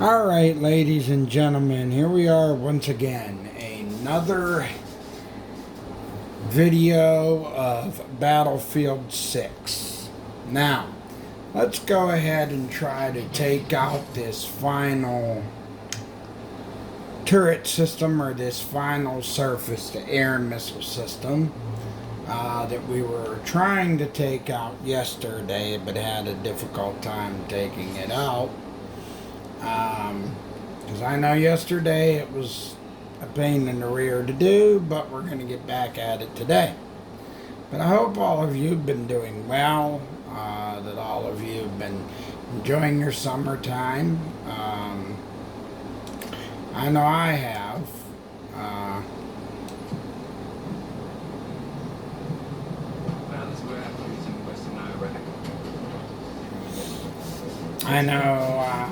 Alright, ladies and gentlemen, here we are once again. Another video of Battlefield 6. Now, let's go ahead and try to take out this final turret system, or this final surface-to-air missile system that we were trying to take out yesterday, but had a difficult time taking it out. Because I know yesterday it was a pain in the rear to do, but we're going to get back at it today. But I hope all of you have been doing well, that all of you have been enjoying your summertime. I know I have. I know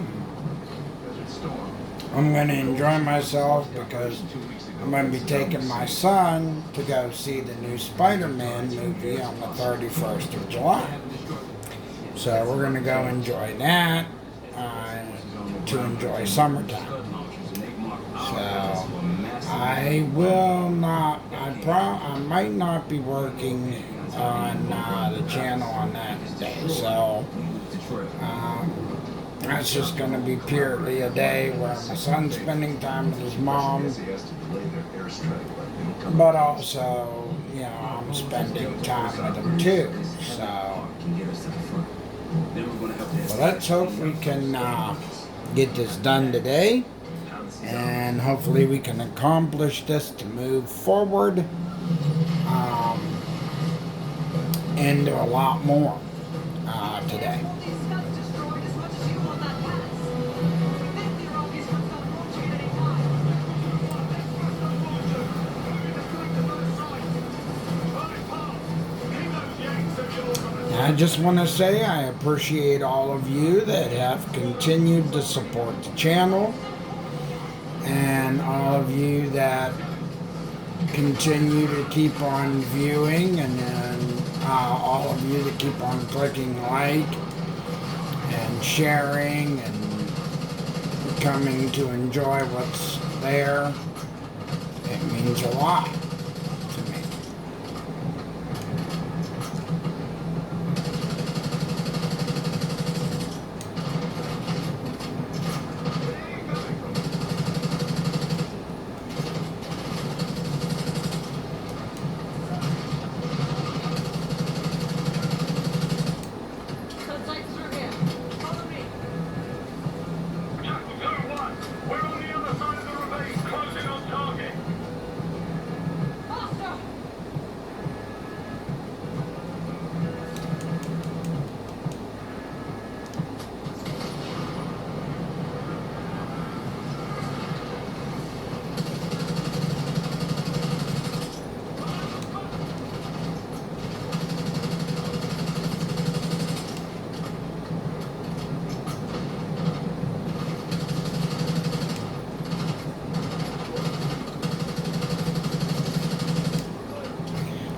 I'm going to enjoy myself because I'm going to be taking my son to go see the new Spider-Man movie on the 31st of July. So we're going to go enjoy that to enjoy summertime. So I will not, I might not be working on the channel on that day. So that's just going to be purely a day where my son's spending time with his mom, but also, you know, I'm spending time with him too. So let's hope we can get this done today, and hopefully we can accomplish this to move forward into a lot more today. I just want to say I appreciate all of you that have continued to support the channel, and all of you that continue to keep on viewing, and then all of you that keep on clicking like and sharing and coming to enjoy what's there. It means a lot to me.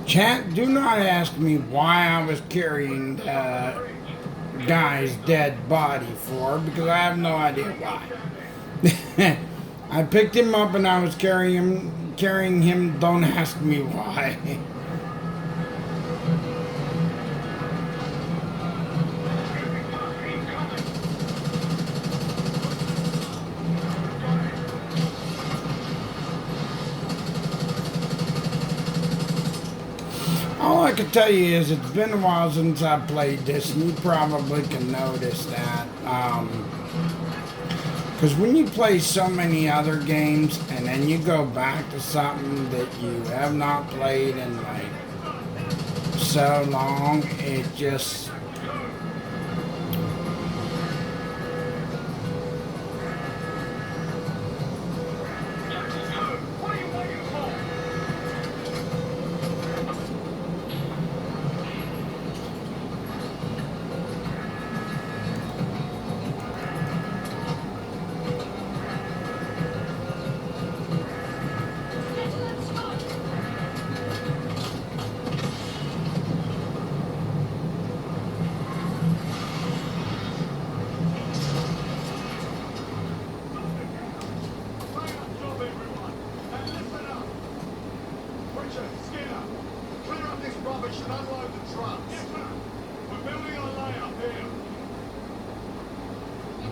Chat, do not ask me why I was carrying the guy's dead body for, because I have no idea why. I picked him up and I was carrying him. Don't ask me why. All I can tell you is it's been a while since I played this, and you probably can notice that. Because when you play so many other games and then you go back to something that you have not played in like so long, it just...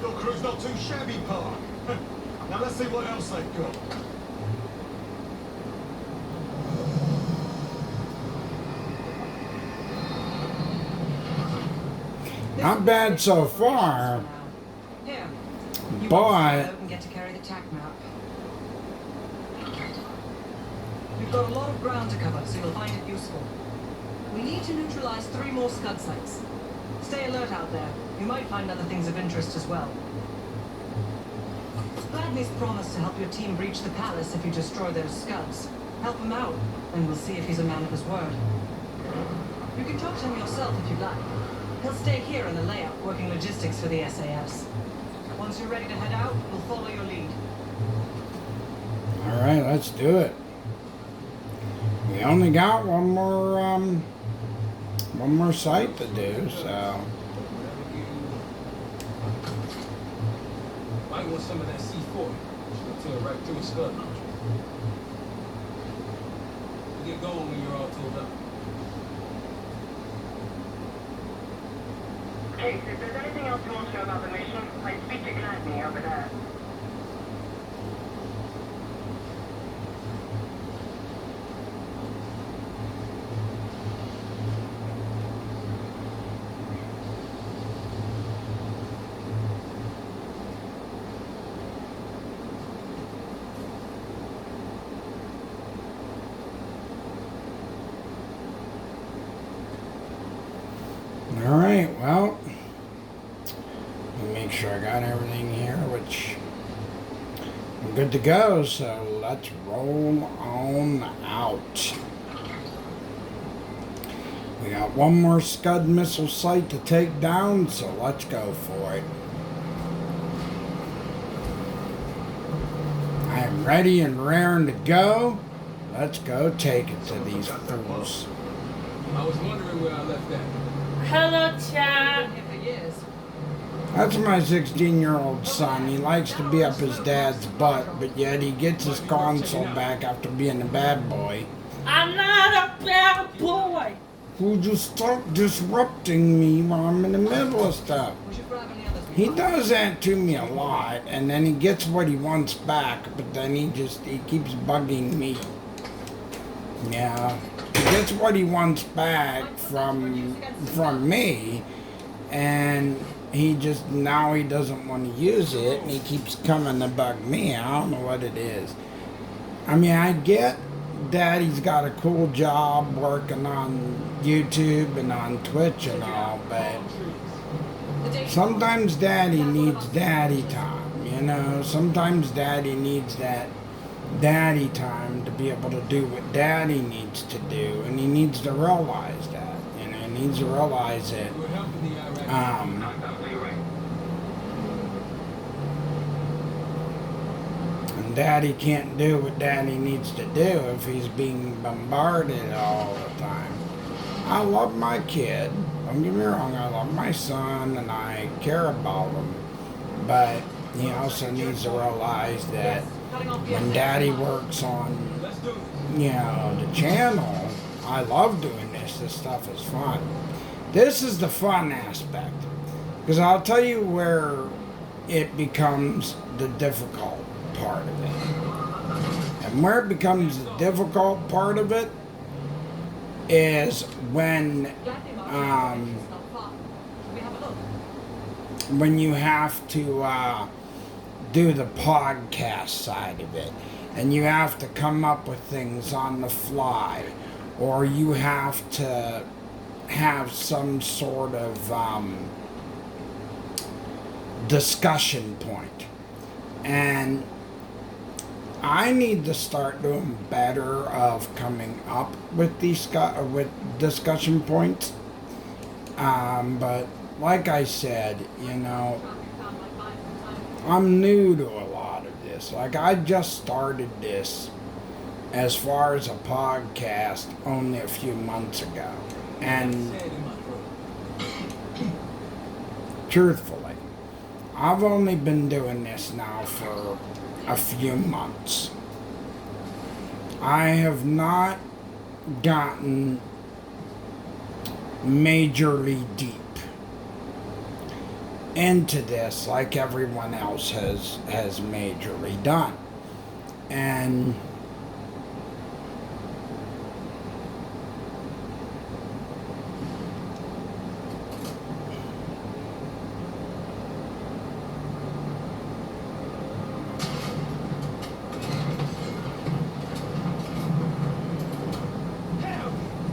Your crew's not too shabby, pal. Now let's see what else they've got. Not bad so far, Here, you but and get to carry the tack map. We've got a lot of ground to cover, so you'll find it useful. We need to neutralize 3 more Scud sites. Stay alert out there. You might find other things of interest as well. Gladney's promised to help your team breach the palace if you destroy those Scuds. Help him out, and we'll see if he's a man of his word. You can talk to him yourself if you'd like. He'll stay here in the layout, working logistics for the SAS. Once you're ready to head out, we'll follow your lead. all right, let's do it. We only got one more site to do, so Might want some of that C4. Should tear right through his skull. You get going when you're all tooled up. Case, if there's anything else you want to know about the mission, I'd speak to Gladney over there. all right. Well, let me make sure I got everything here, which I'm good to go. So let's roll on out. We got one more Scud missile site to take down, so let's go for it. I am ready and raring to go. Let's go take it to these fools. I was wondering where I left that. Hello, Been chat. here for years. That's my 16-year-old son. He likes to be up his dad's butt, but yet he gets his console back after being a bad boy. I'm not a bad boy. Would you stop disrupting me while I'm in the middle of stuff? We should grab any others. He does that to me a lot, and then he gets what he wants back, but then he keeps bugging me. Yeah, he gets what he wants back from me, and now he doesn't want to use it, and he keeps coming to bug me. I don't know what it is. I mean, I get Daddy's got a cool job working on YouTube and on Twitch and all, but sometimes Daddy needs daddy time, you know? Sometimes Daddy needs that daddy time to be able to do what Daddy needs to do, and he needs to realize that, you know? He needs to realize that, We're helping the Iraqis. and Daddy can't do what Daddy needs to do if he's being bombarded all the time. I love my kid. Don't get me wrong, I love my son and I care about him. But he also needs to realize that when Daddy works on, Let's do it. the channel, I love doing this. This stuff is fun. This is the fun aspect. Because I'll tell you where it becomes the difficult part of it. And where it becomes the difficult part of it is when you have to do the podcast side of it, and you have to come up with things on the fly, or you have to have some sort of discussion point. And I need to start doing better of coming up with these with discussion points. But like I said, I'm new to a lot of this. Like, I just started this as far as a podcast only a few months ago. And Said in my throat. truthfully, I've only been doing this now for a few months. I have not gotten majorly deep. into this like everyone else has majorly done. And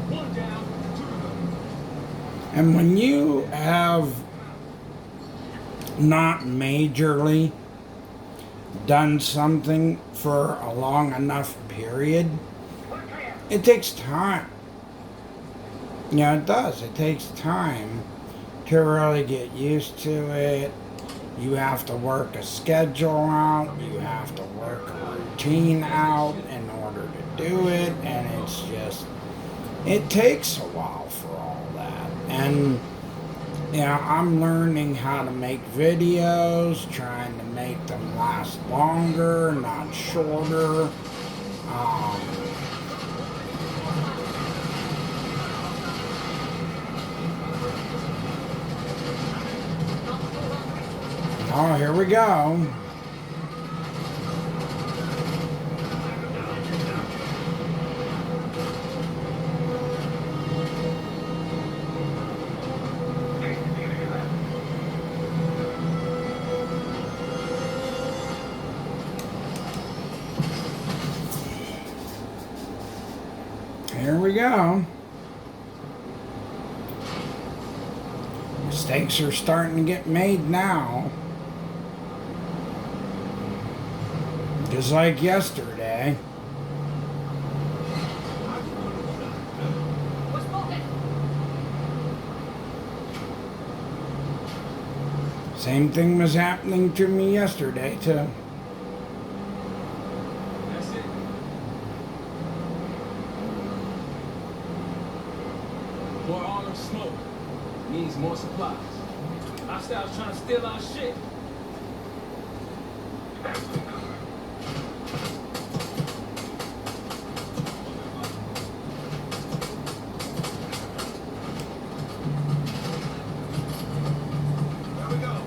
One down, two to go. and when you have not majorly done something for a long enough period, We're clear. it takes time. Yeah, it does. It takes time to really get used to it. You have to work a schedule out. You have to work a routine out in order to do it. And it's just, it takes a while for all that. And, you know, I'm learning how to make videos, trying to make them last longer, not shorter. Oh, here we go. Here we go. Mistakes are starting to get made now. Just like yesterday. We're spotted. Same thing was happening to me yesterday, too. That's it. More armor smoke means more supplies. Hostiles trying to steal our shit. There we go.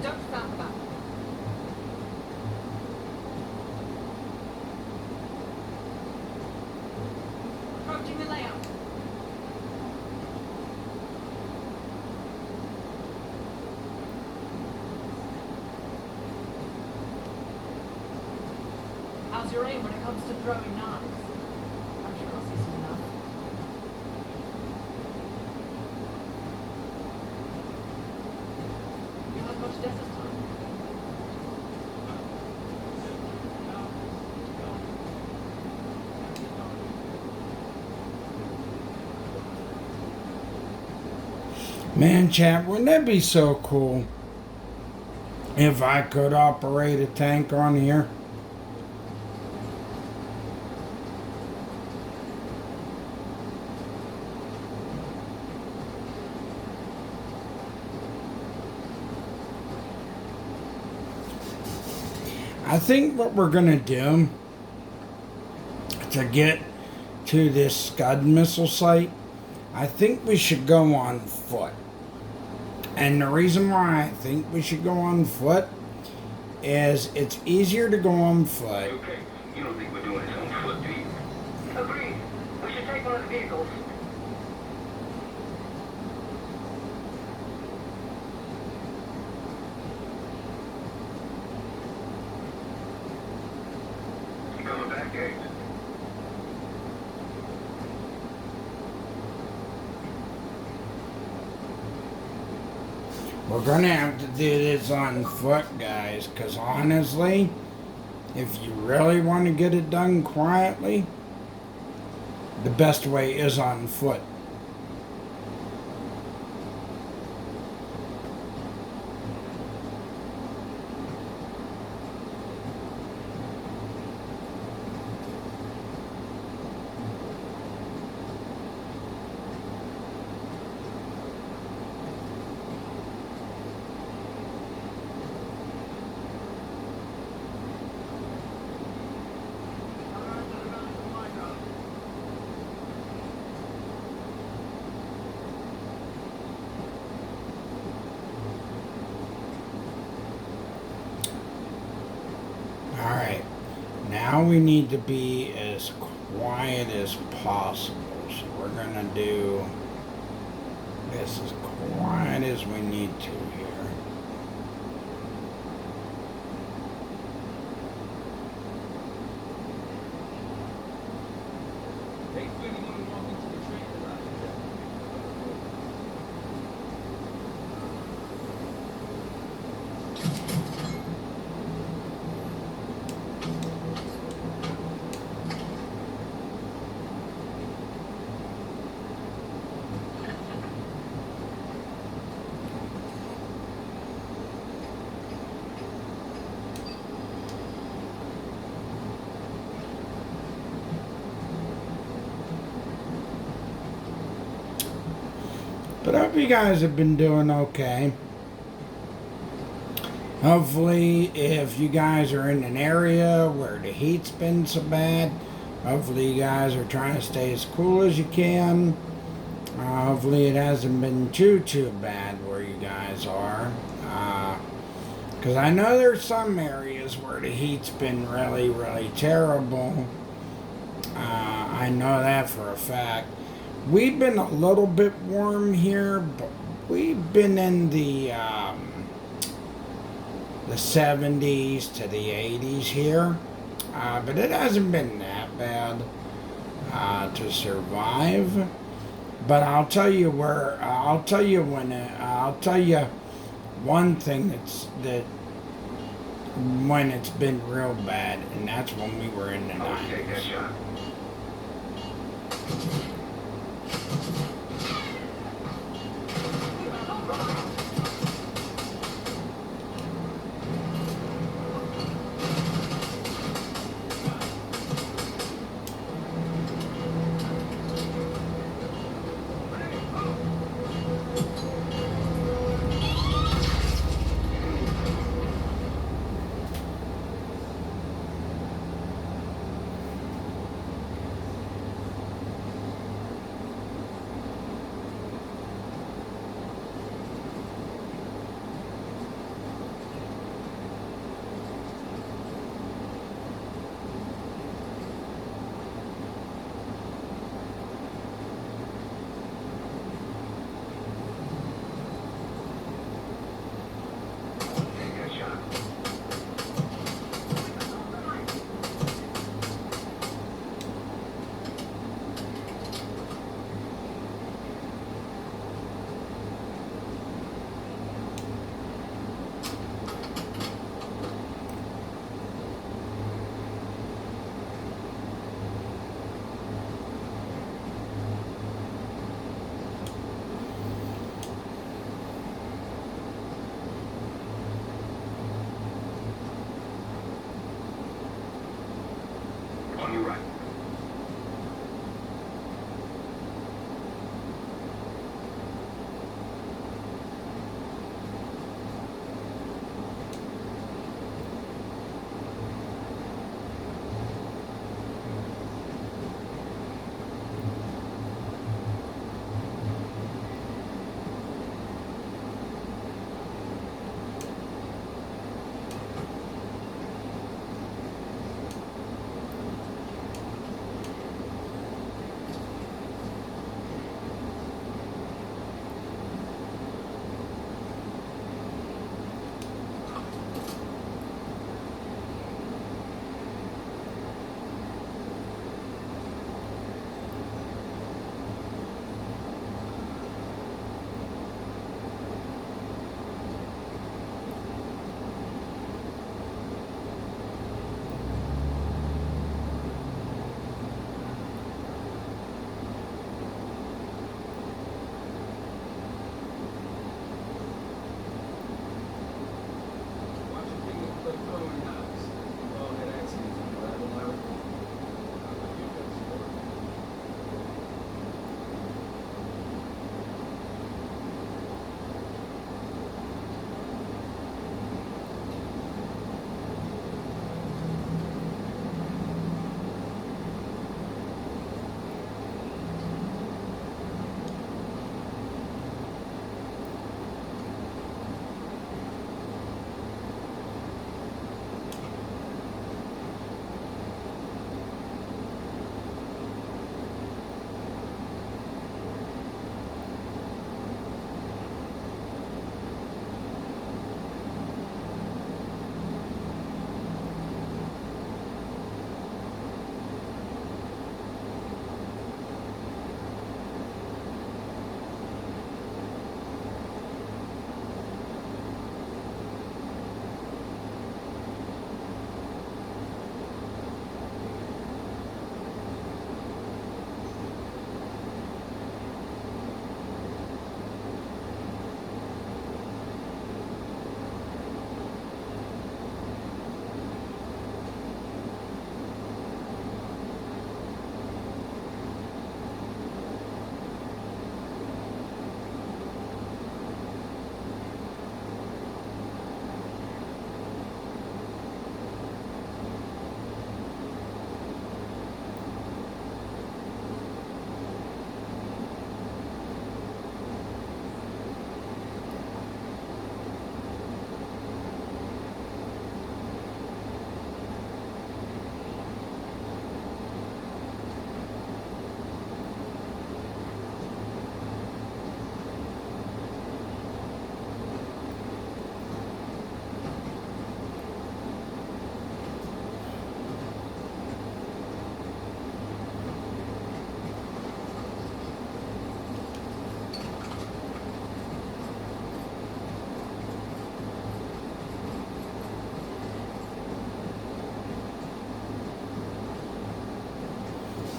Don't stand back. Approaching the layout. How's your aim when it comes to throwing knives? I'm sure I'll see soon enough. You have much desert time. Man, chat, wouldn't that be so cool if I could operate a tank on here? I think what we're gonna do to get to this Scud missile site, I think we should go on foot. And the reason why I think we should go on foot is it's easier to go on foot. Okay. You don't think we're doing this on foot, do you? Agreed. We should take one of the vehicles. You coming back, Gates? We're gonna have to do this on foot, guys, because honestly, if you really want to get it done quietly, the best way is on foot. Alright, now we need to be as quiet as possible. So we're going to do this as quiet as we need to here. They really want to walk into the train lot. But I hope you guys have been doing okay. Hopefully, if you guys are in an area where the heat's been so bad, hopefully you guys are trying to stay as cool as you can. Hopefully it hasn't been too bad where you guys are. Because I know there's some areas where the heat's been really terrible. I know that for a fact. We've been a little bit warm here, but we've been in the 70s to the 80s here. But it hasn't been that bad to survive. But I'll tell you one thing that when it's been real bad, and that's when we were in the I would take that 90s. shot. Take that shot. On your right.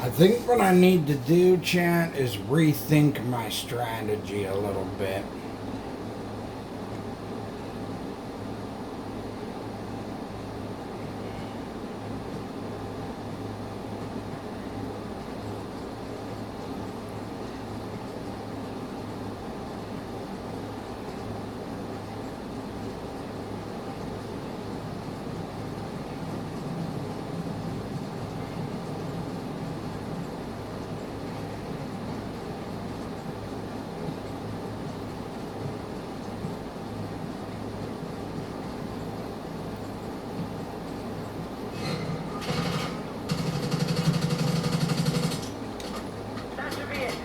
I think what I need to do, chat, is rethink my strategy a little bit. That should be it.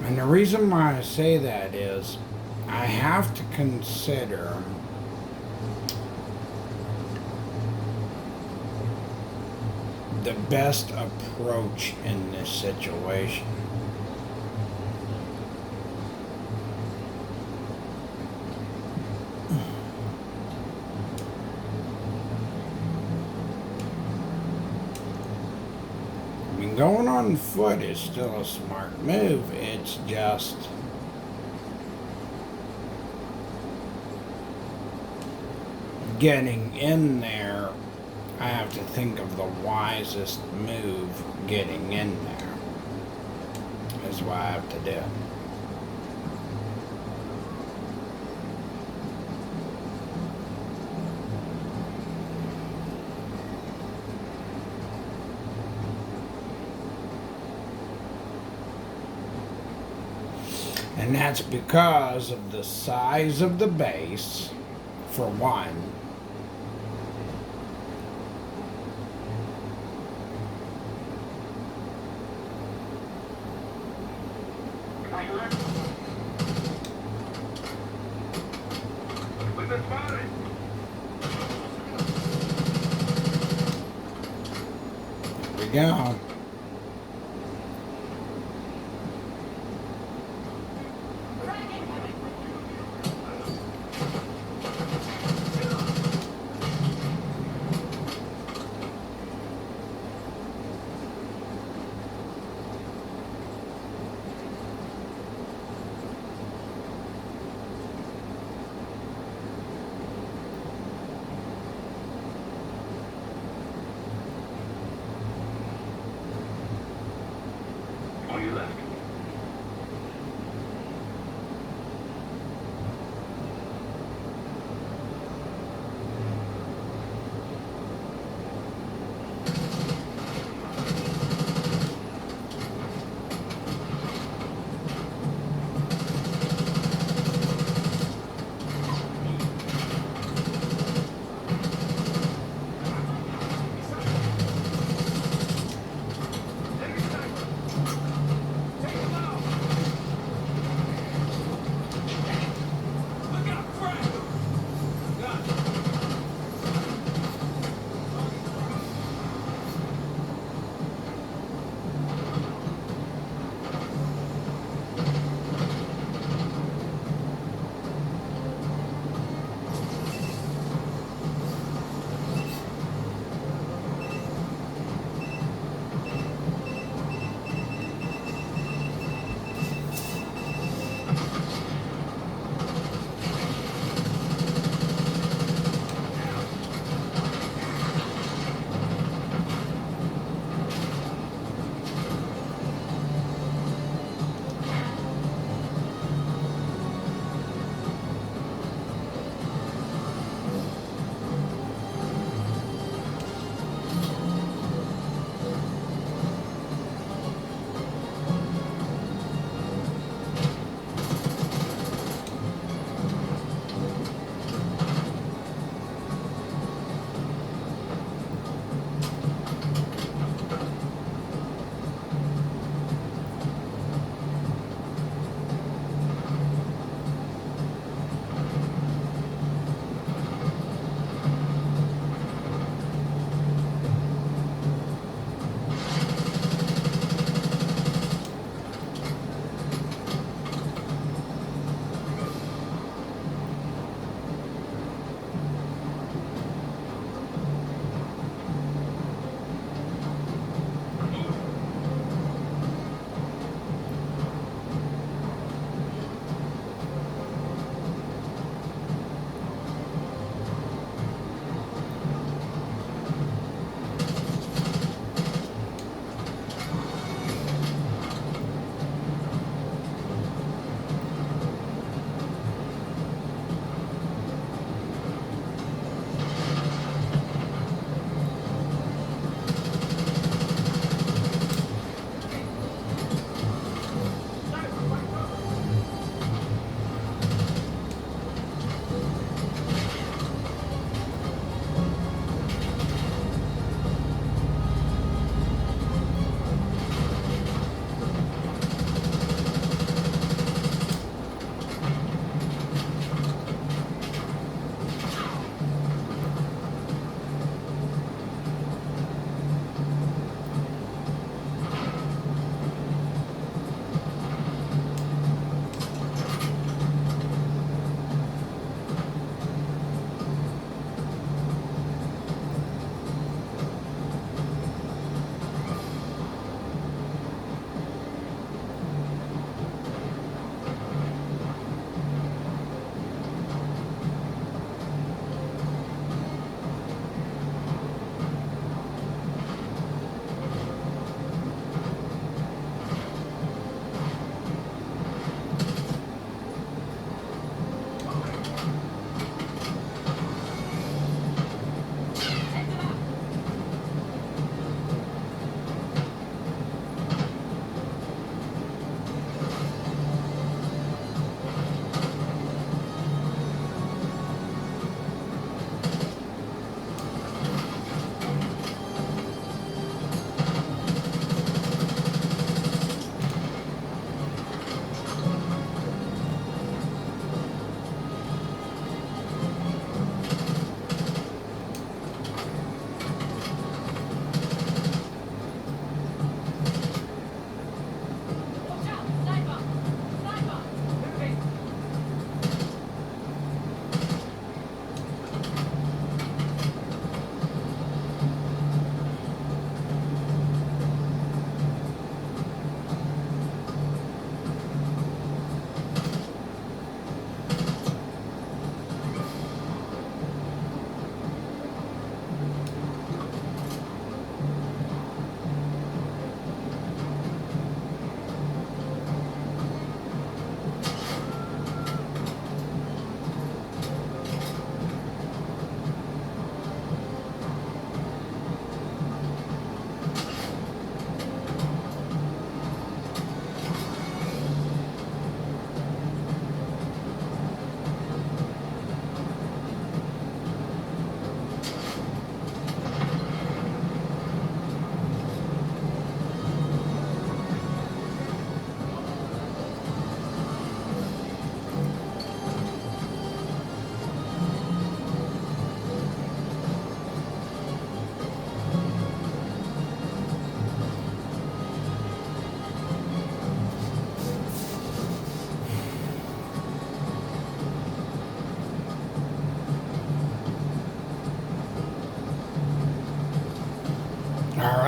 And the reason why I say that is I have to consider the best approach in this situation. I mean, going on foot is still a smart move. It's just getting in there. I have to think of the wisest move getting in there. Is what I have to do. And that's because of the size of the base, for one. We've been spotted. There we go.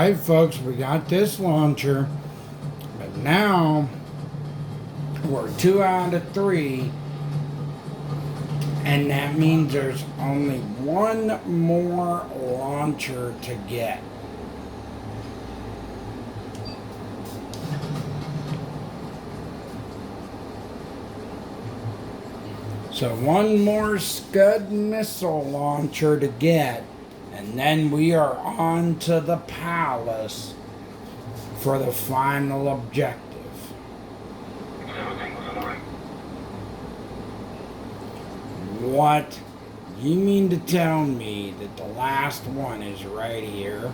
Alright, folks, we got this launcher. But now, we're 2 out of 3. And that means there's only one more launcher to get. So one more Scud missile launcher to get, and then we are on to the palace for the final objective. Everything was alright. What? You mean to tell me that the last one is right here?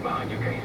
Behind you, Case.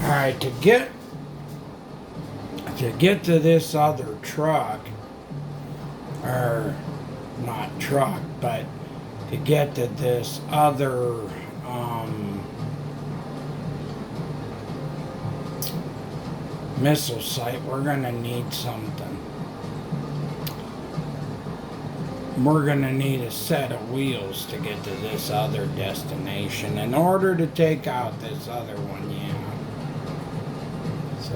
Alright, to get to this other truck, or not truck, but to get to this other missile site, we're gonna need something. We're gonna need a set of wheels to get to this other destination in order to take out this other one, yeah. So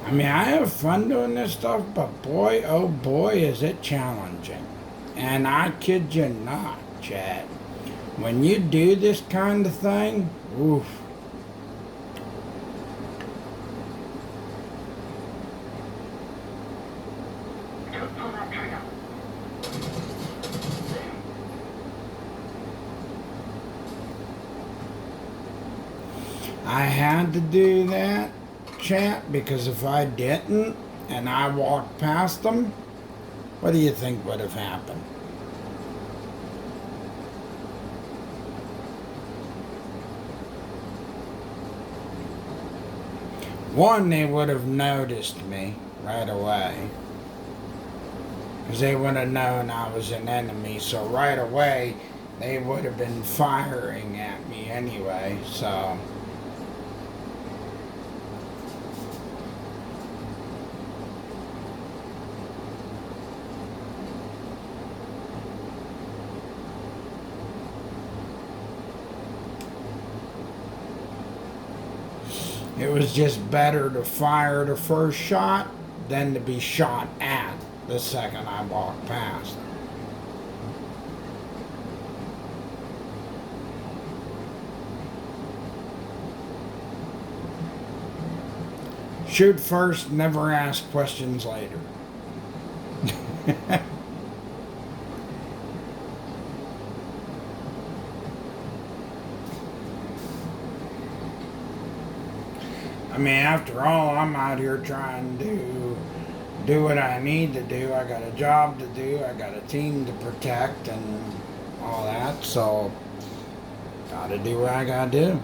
I mean, I have fun doing this stuff, but boy, oh boy, is it challenging. And I kid you not, Chad. When you do this kind of thing, oof. Don't pull that trigger. I had to do that, chat, because if I didn't and I walked past them, what do you think would have happened? One, they would have noticed me right away, because they would have known I was an enemy, so right away they would have been firing at me anyway, so it was just better to fire the first shot than to be shot at the second I walked past. Shoot first, never ask questions later. I mean, after all, I'm out here trying to do what I need to do. I got a job to do. I got a team to protect and all that. So, gotta do what I gotta do.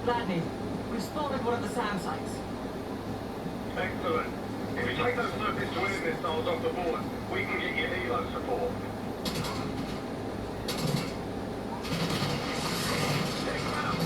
Gladney, we've spotted one of the SAM sites. Excellent. If you take those surface to wind missiles off the board, we can get you helo support. Take them out.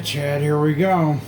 right, Chad, here we go.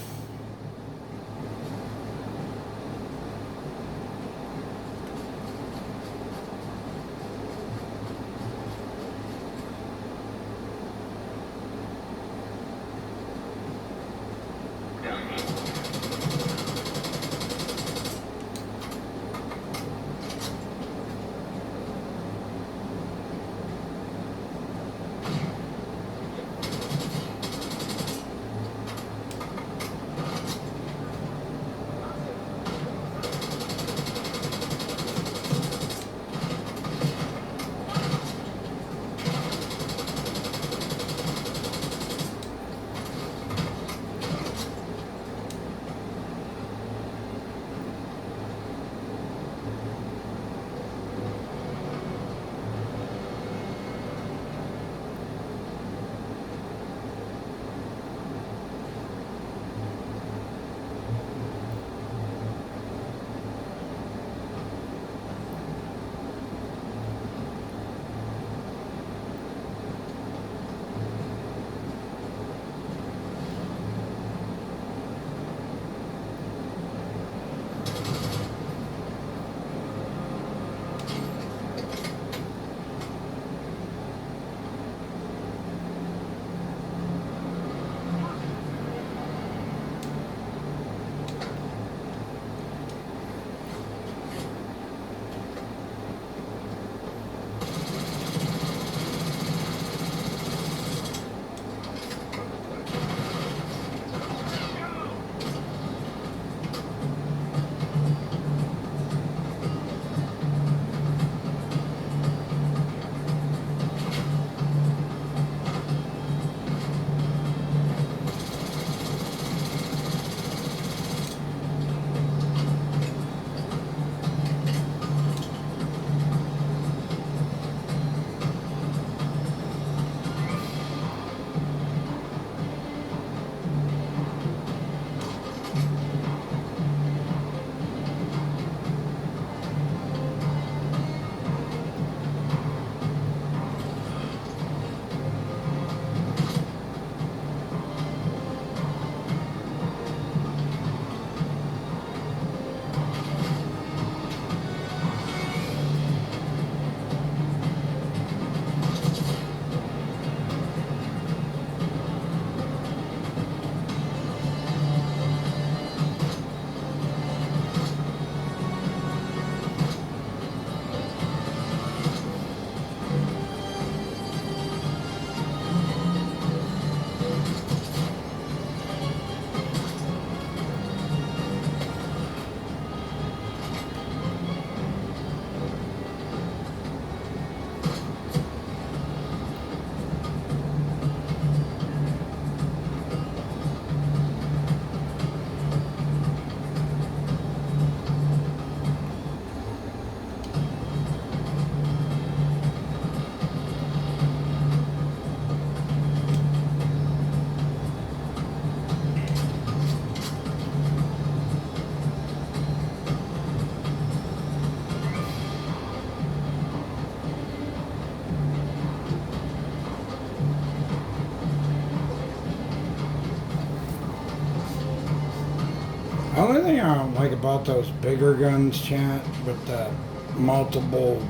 The only thing I don't like about those bigger guns, chat, with the multiple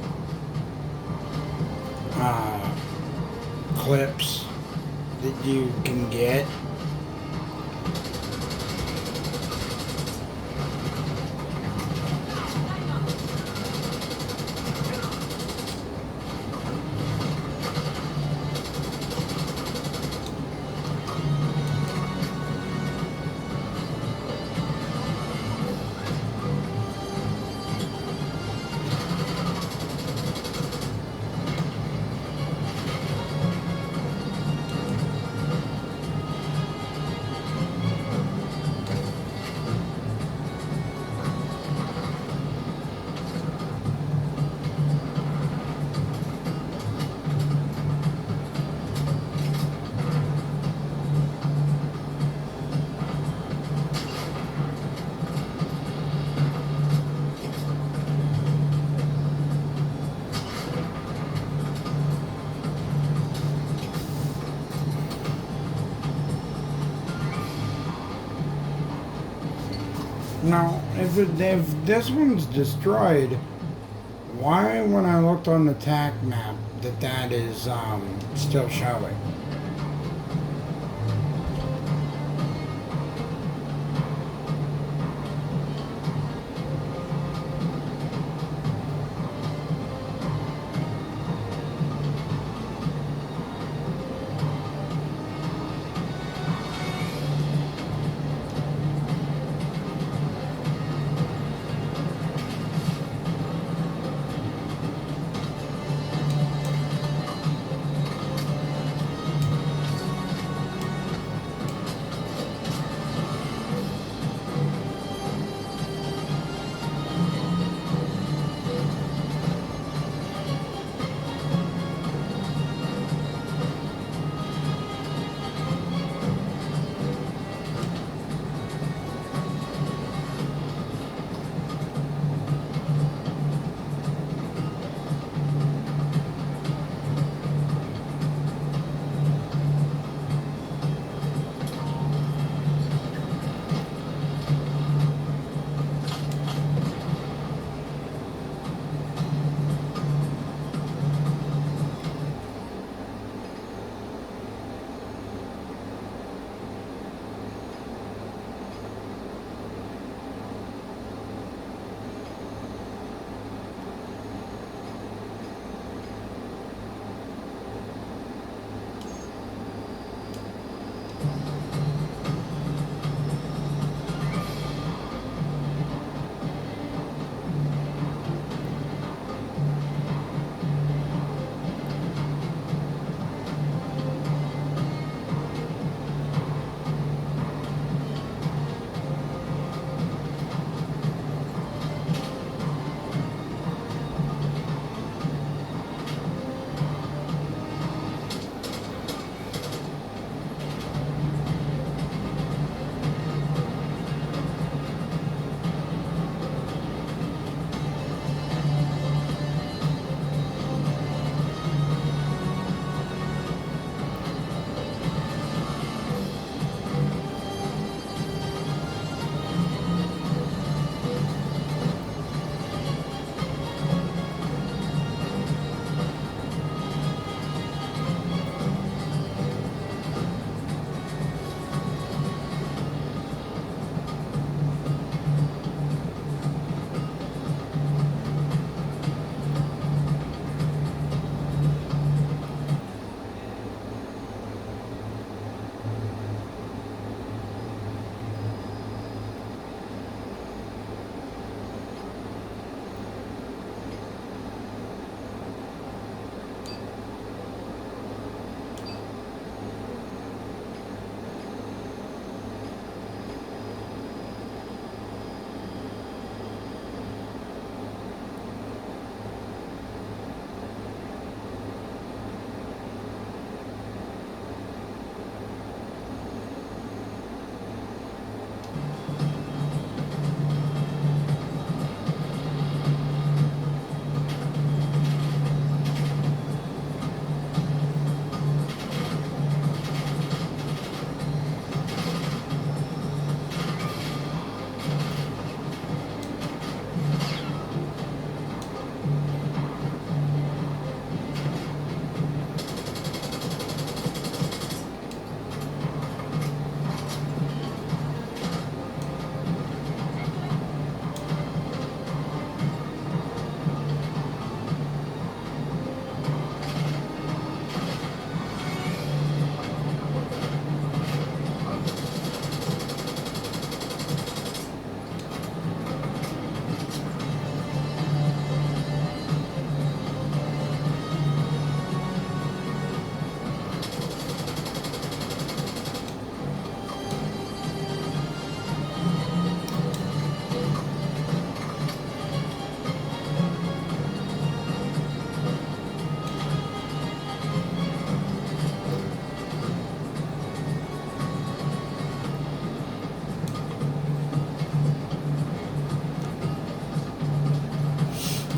clips that you can get. Now, if this one's destroyed, why when I looked on the TAC map that is still showing?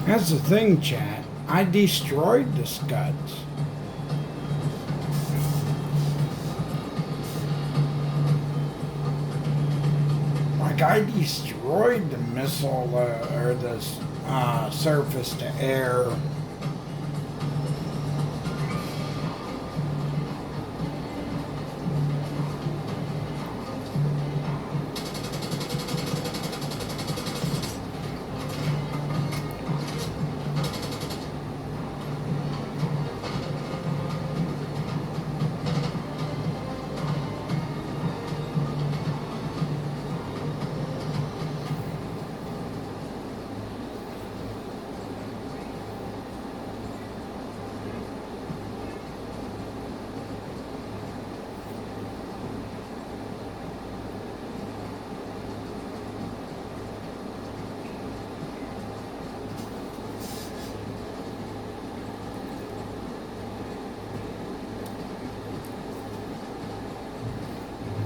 That's the thing, chat. I destroyed the Scuds. I Like, I destroyed the missile or the surface to air.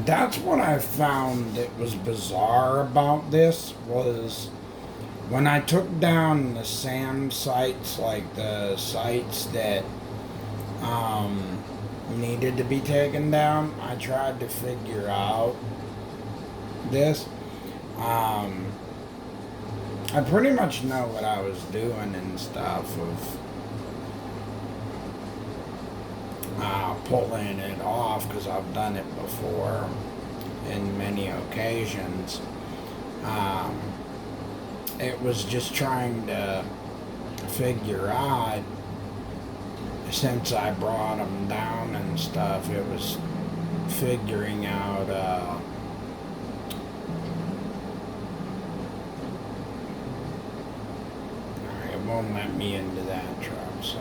That's what I found that was bizarre about this was when I took down the SAM sites, like the sites that needed to be taken down. I tried to figure out this. I pretty much know what I was doing and stuff of pulling it off because I've done it before in many occasions. It was just trying to figure out, since I brought them down and stuff, it was figuring out it won't let me into that truck, so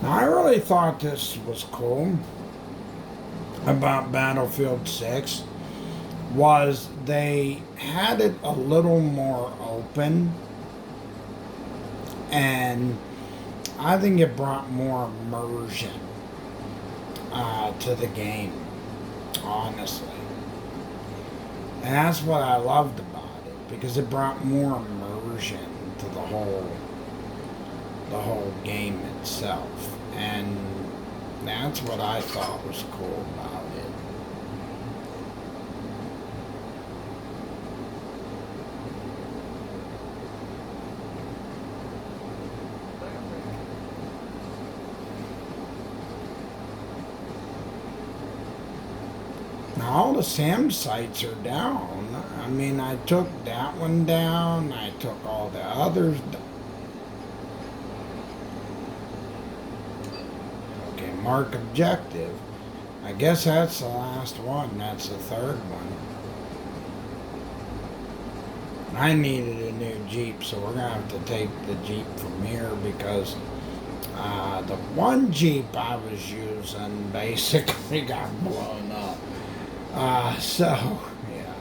now, I really thought this was cool about Battlefield 6 was they had it a little more open, and I think it brought more immersion to the game, honestly. And that's what I loved about it, because it brought more immersion to the whole game itself, and that's what I thought was cool about it. Now all the SAM sites are down. I mean, I took that one down, I took all the others down. Mark objective. I guess that's the last one. That's the third one. I needed a new Jeep, so we're gonna have to take the Jeep from here because the one Jeep I was using basically got blown up. So yeah,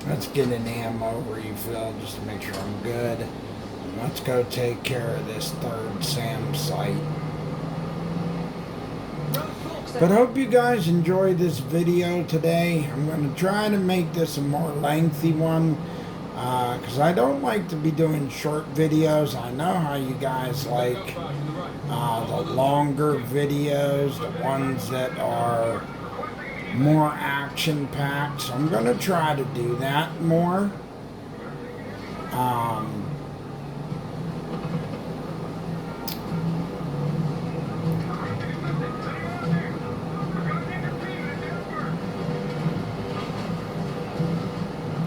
let's get an ammo refill just to make sure I'm good. And let's go take care of this third SAM site. But I hope you guys enjoyed this video today. I'm going to try to make this a more lengthy one because I don't like to be doing short videos. I know how you guys like the longer videos, the ones that are more action-packed. So I'm going to try to do that more.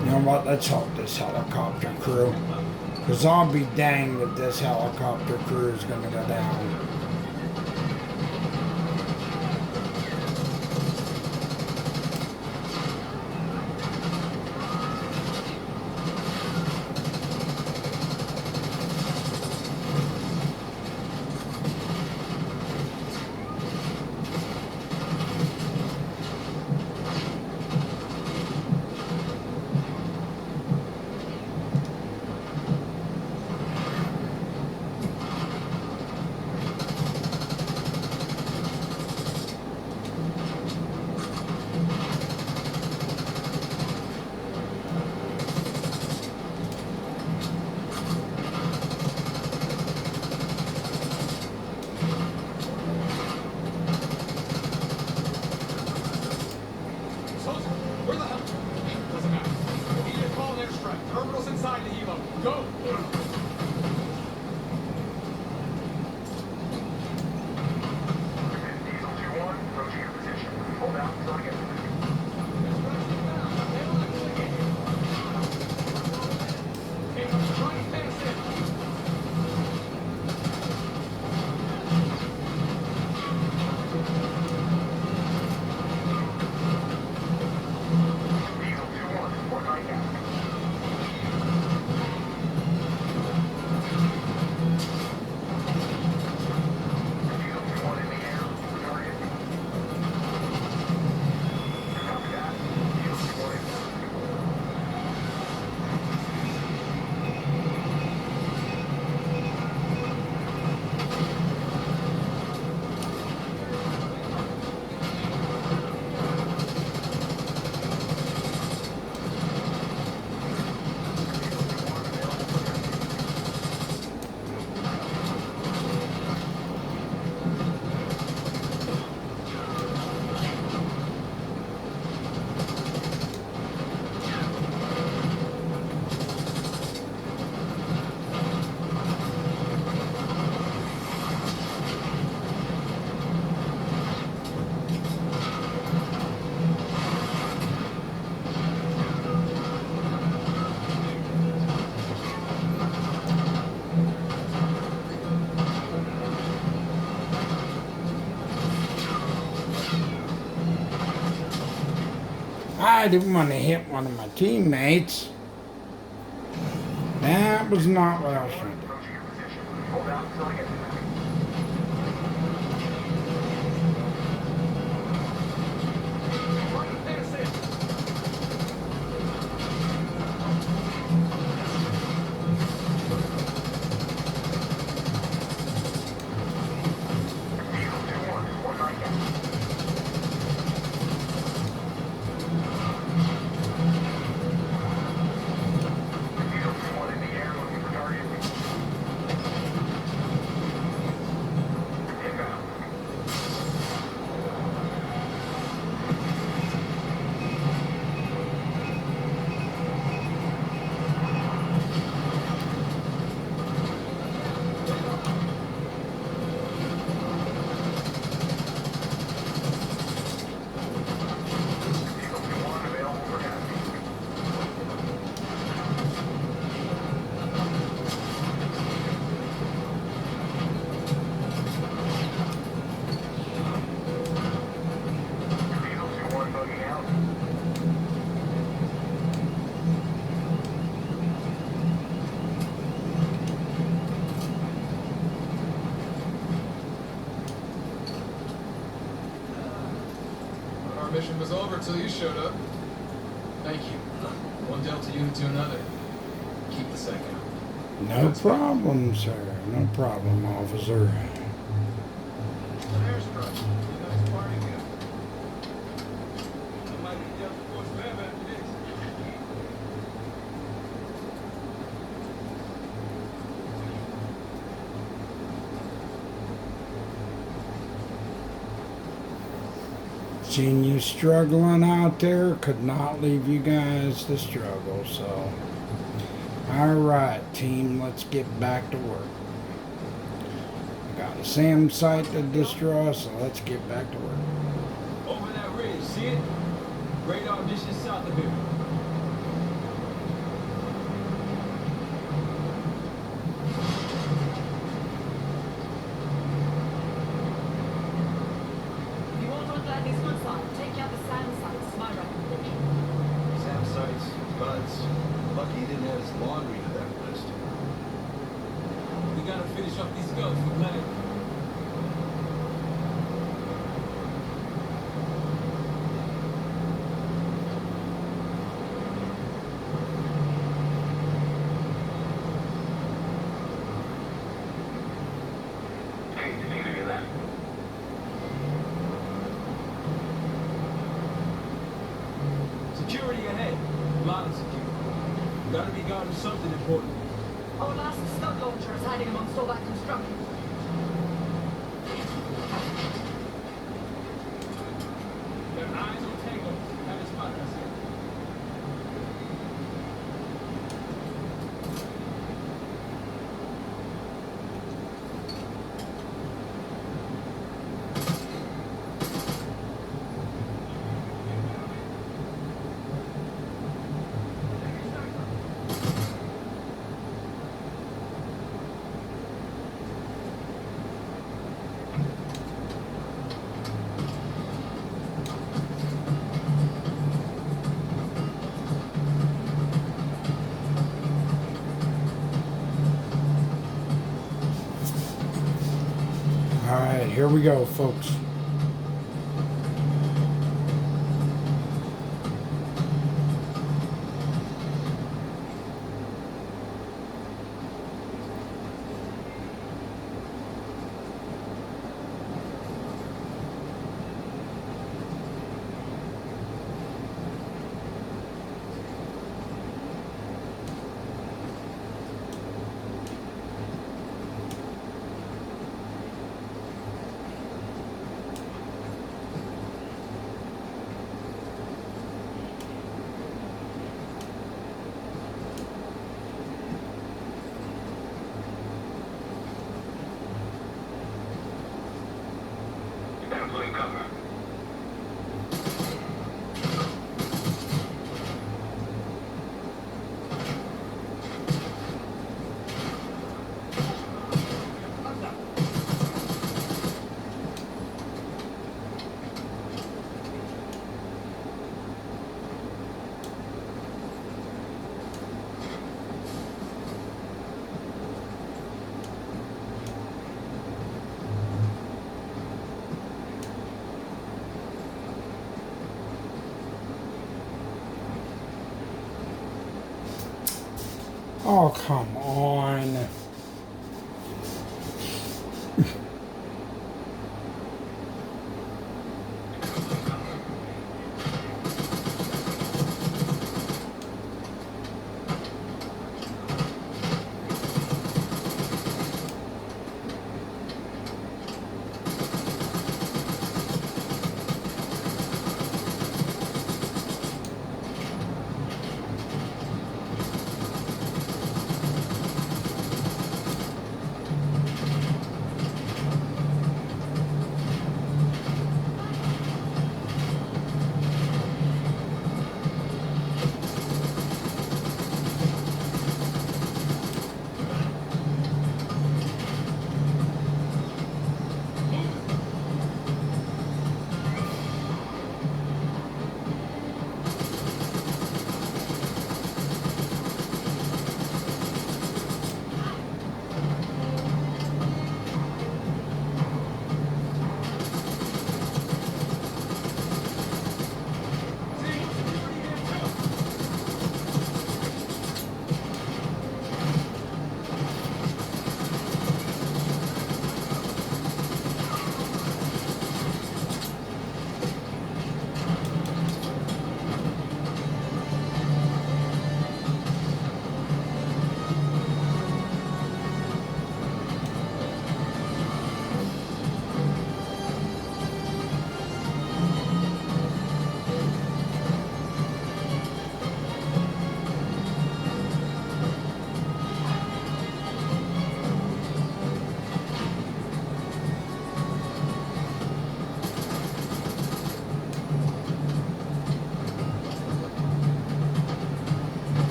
You know what, let's help this helicopter crew, because I'll be danged if this helicopter crew is going to go down. I didn't want to hit one of my teammates. That was not what I was trying to do. Hold out until I get to that. Our mission was over until you showed up. Thank you. One Delta unit to another. Keep the second. No problem, sir. No problem, officer. An airstrike. You guys partying yet? I might be Delta Force Lab after this. Seeing you struggling out there could not leave you guys to struggle, so. Alright, team, let's get back to work. Got a SAM site to destroy, so let's get back to work. Over that ridge, see it? Radar dishes south of it. If you won't look like this one side, take out the sand sites, my recommendation. Sam sites, buds. Lucky he didn't add his laundry to that list. We gotta finish up these scouts for Glenn. Hey, did you hear that? Security ahead. A lot of security. We gotta be guarding something important. Our last scud launcher is hiding amongst all that construction. Their eyes on Tango. Have it spotted us here. Alright, here we go, folks. You better play cover. Oh, come on.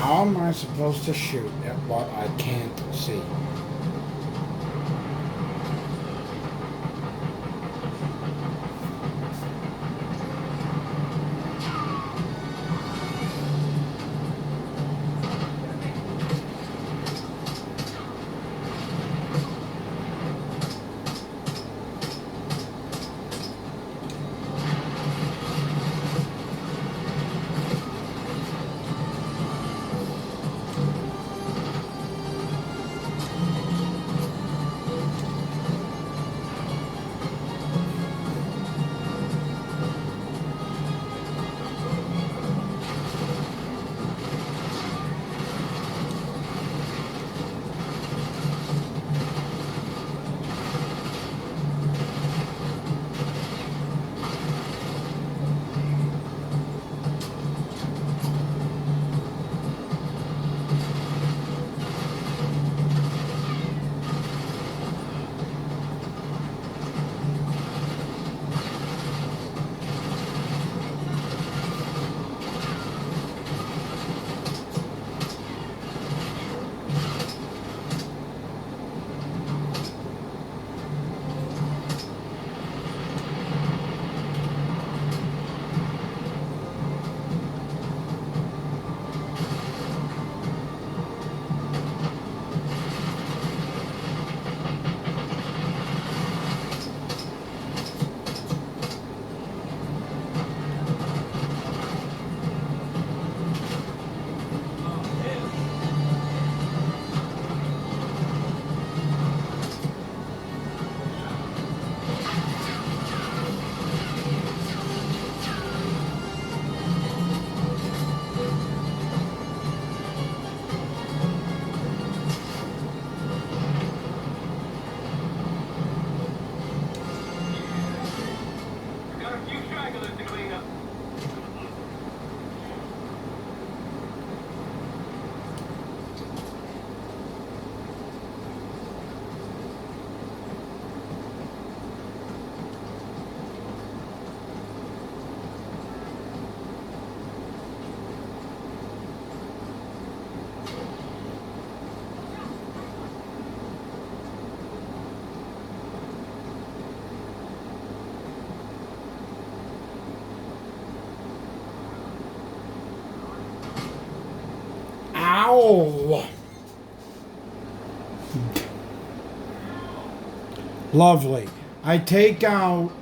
How am I supposed to shoot at what I can't see? Got a few stragglers to clean up. Ow! Lovely. I take out.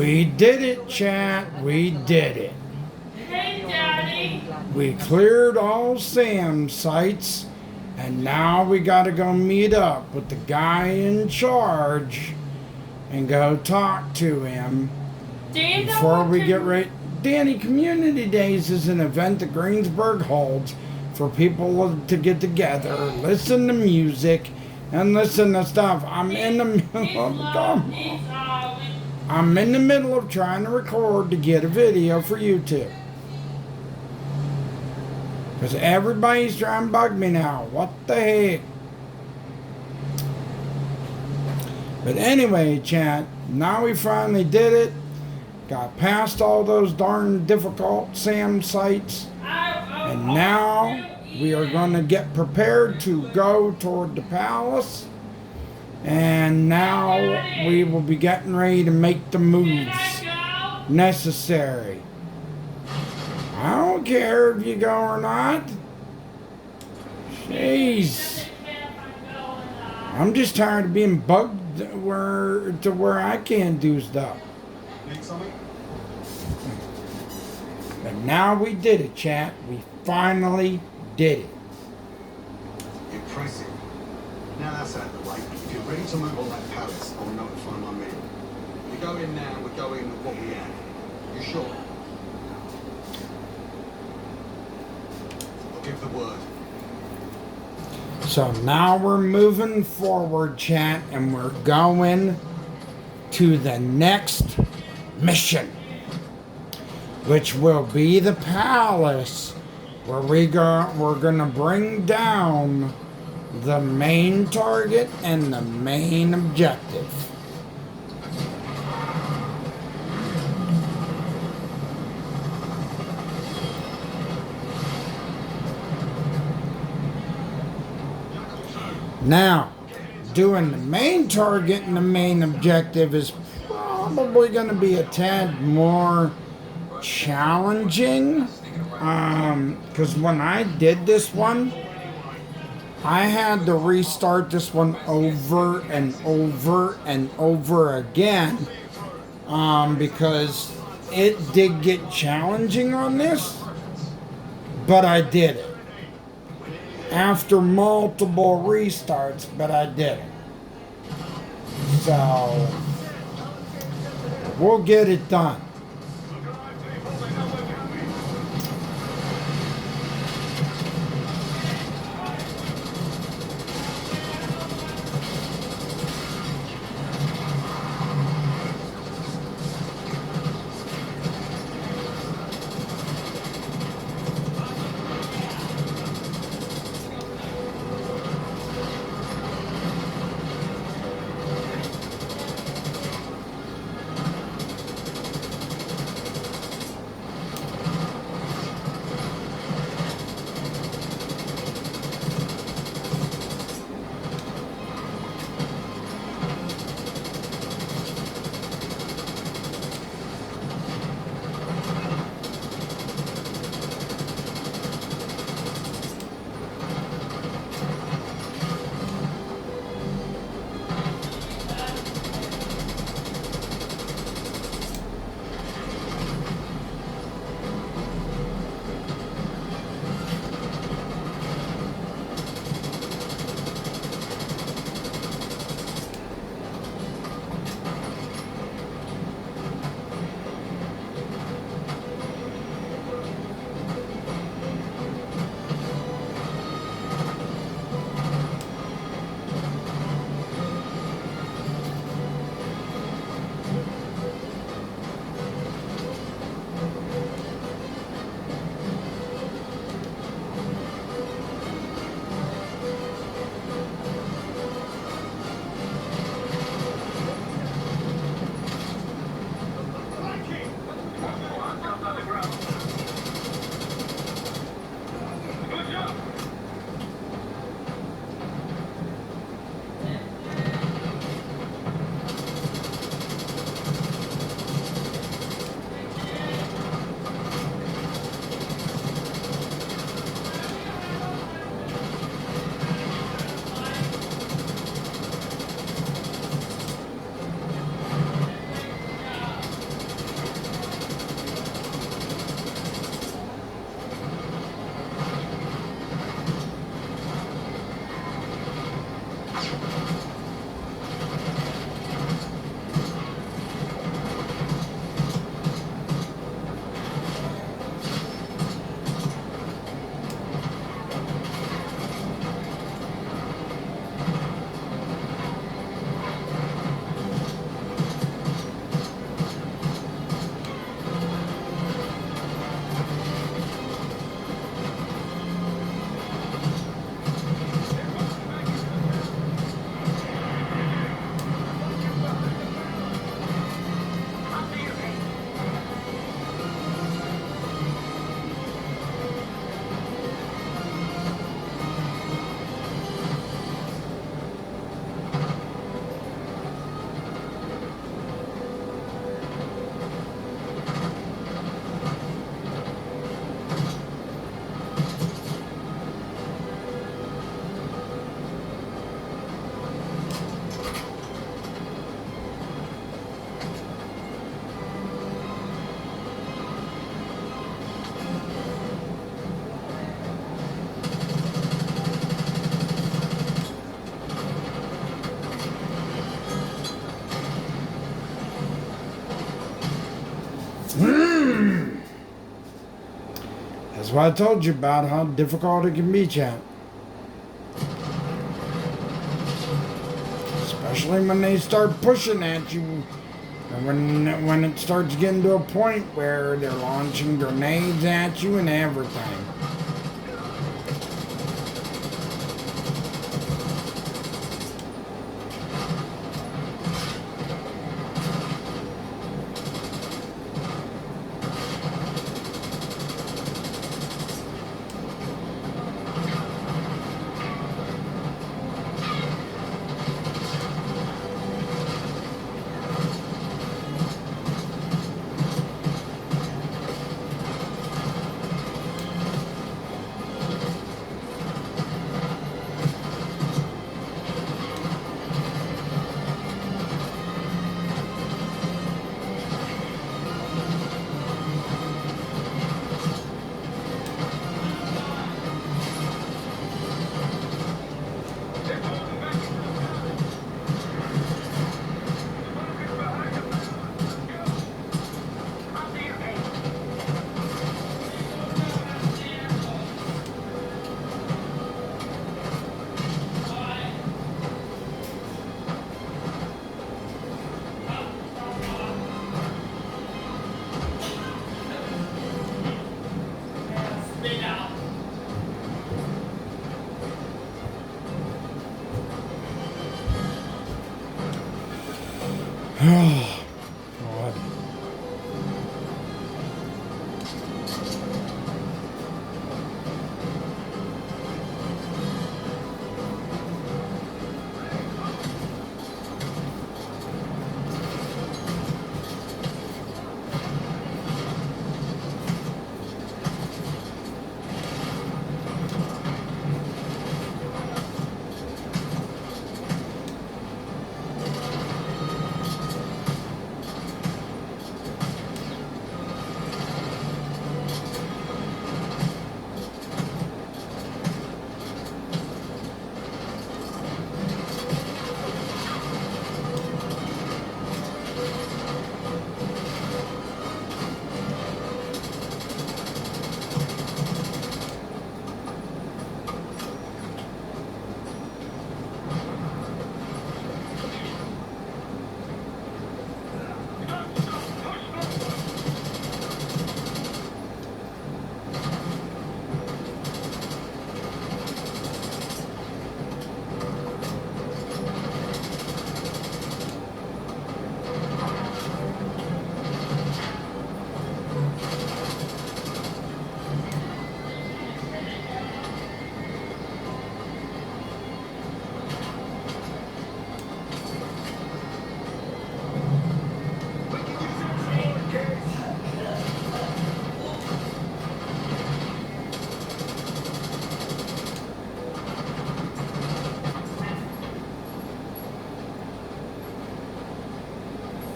We did it, chat. We did it. Hey, Daddy. We cleared all SAM sites, and now we gotta go meet up with the guy in charge and go talk to him Do you know before what we to get do? ready. Danny, Community Days is an event that Greensburg holds for people to get together, listen to music, and listen to stuff. I'm in the middle of trying to record to get a video for YouTube. Because everybody's trying to bug me now. What the heck? But anyway, chat, now we finally did it. Got past all those darn difficult SAM sites. And now we are going to get prepared to go toward the palace. And now we will be getting ready to make the moves necessary. I don't care if you go or not. Jeez. I'm just tired of being bugged where I can't do stuff. Need something? But now we did it, chat. We finally did it. Impressive. Now that's out of the way. If you're ready to move on that palace, I'll notify my men. We go in now, we go in with what we have. You sure? I'll give the word. So now we're moving forward, chat, and we're going to the next mission, which will be the palace, where we're gonna bring down the main target and the main objective. Now, doing the main target and the main objective is probably going to be a tad more challenging, because when I did this one, I had to restart this one over and over and over again, because it did get challenging on this, but I did it. After multiple restarts, but I did it. So, we'll get it done. why I told you about how difficult it can be, chat. Especially when they start pushing at you. And when it starts getting to a point where they're launching grenades at you and everything. Oh, God.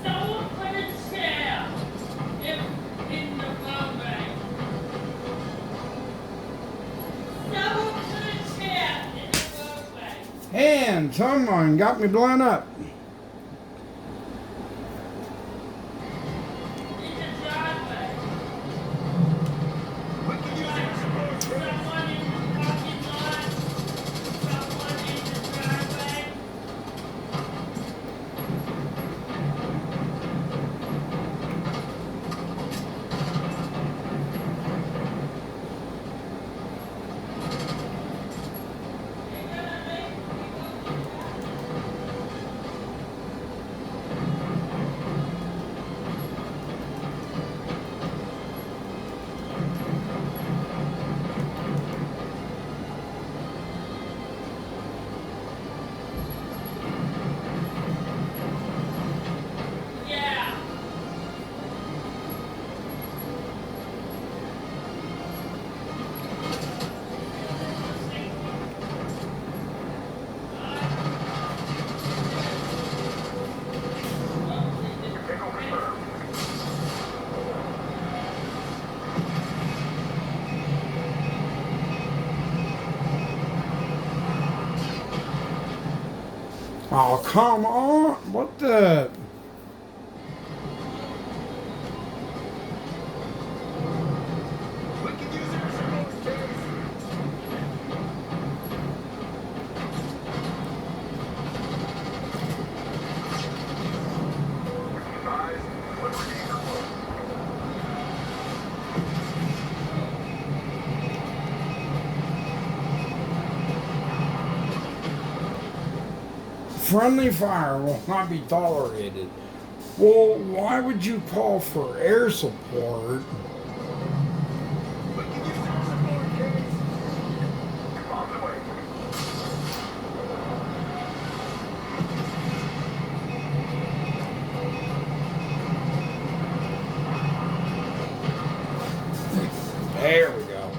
Someone put a chair in the roadway. Someone put a chair in the roadway. And someone got me blown up. In the driveway. Someone in the parking lot. Someone in the driveway. Yeah. Oh, come on. What the? We can use air support. Friendly fire will not be tolerated. Well, why would you call for air support? There we go.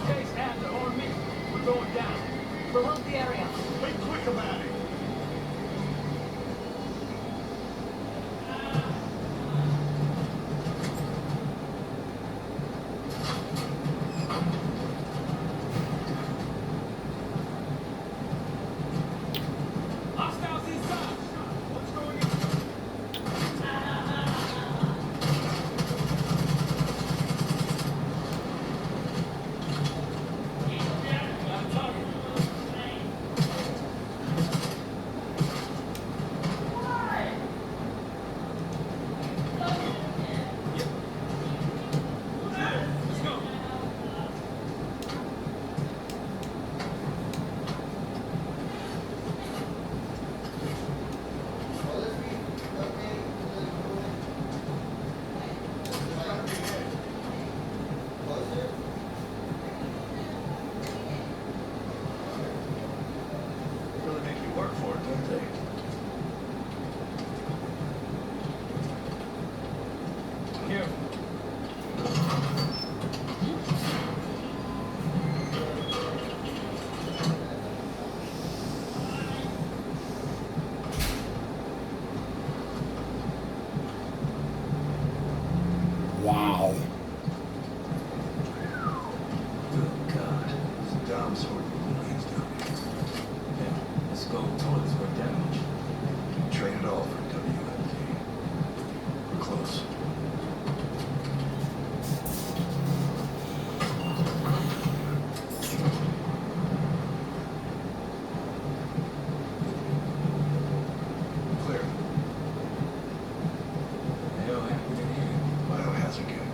Chase has it on me. We're going down. We'll hold the area. Be quick about it. Hostiles inside. What's going on? Got a target. Let's go. Really make you work for it, don't they? Careful. Wow. Good God. Saddam's sort of millions down here. Yeah, let's go towards for damage. Trade it all for WMD. We're close. Clear. The hell happened in here? Biohazard kit.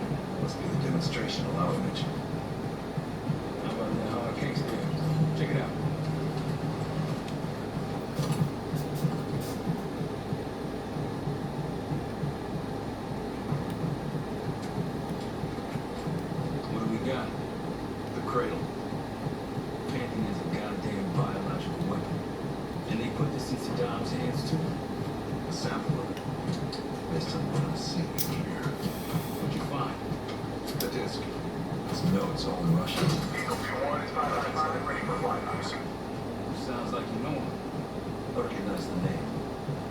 Must be the demonstration Alao mentioned. How about that hard case there? Check it out. know it's all Russian. Sounds like you know him. I recognize the name.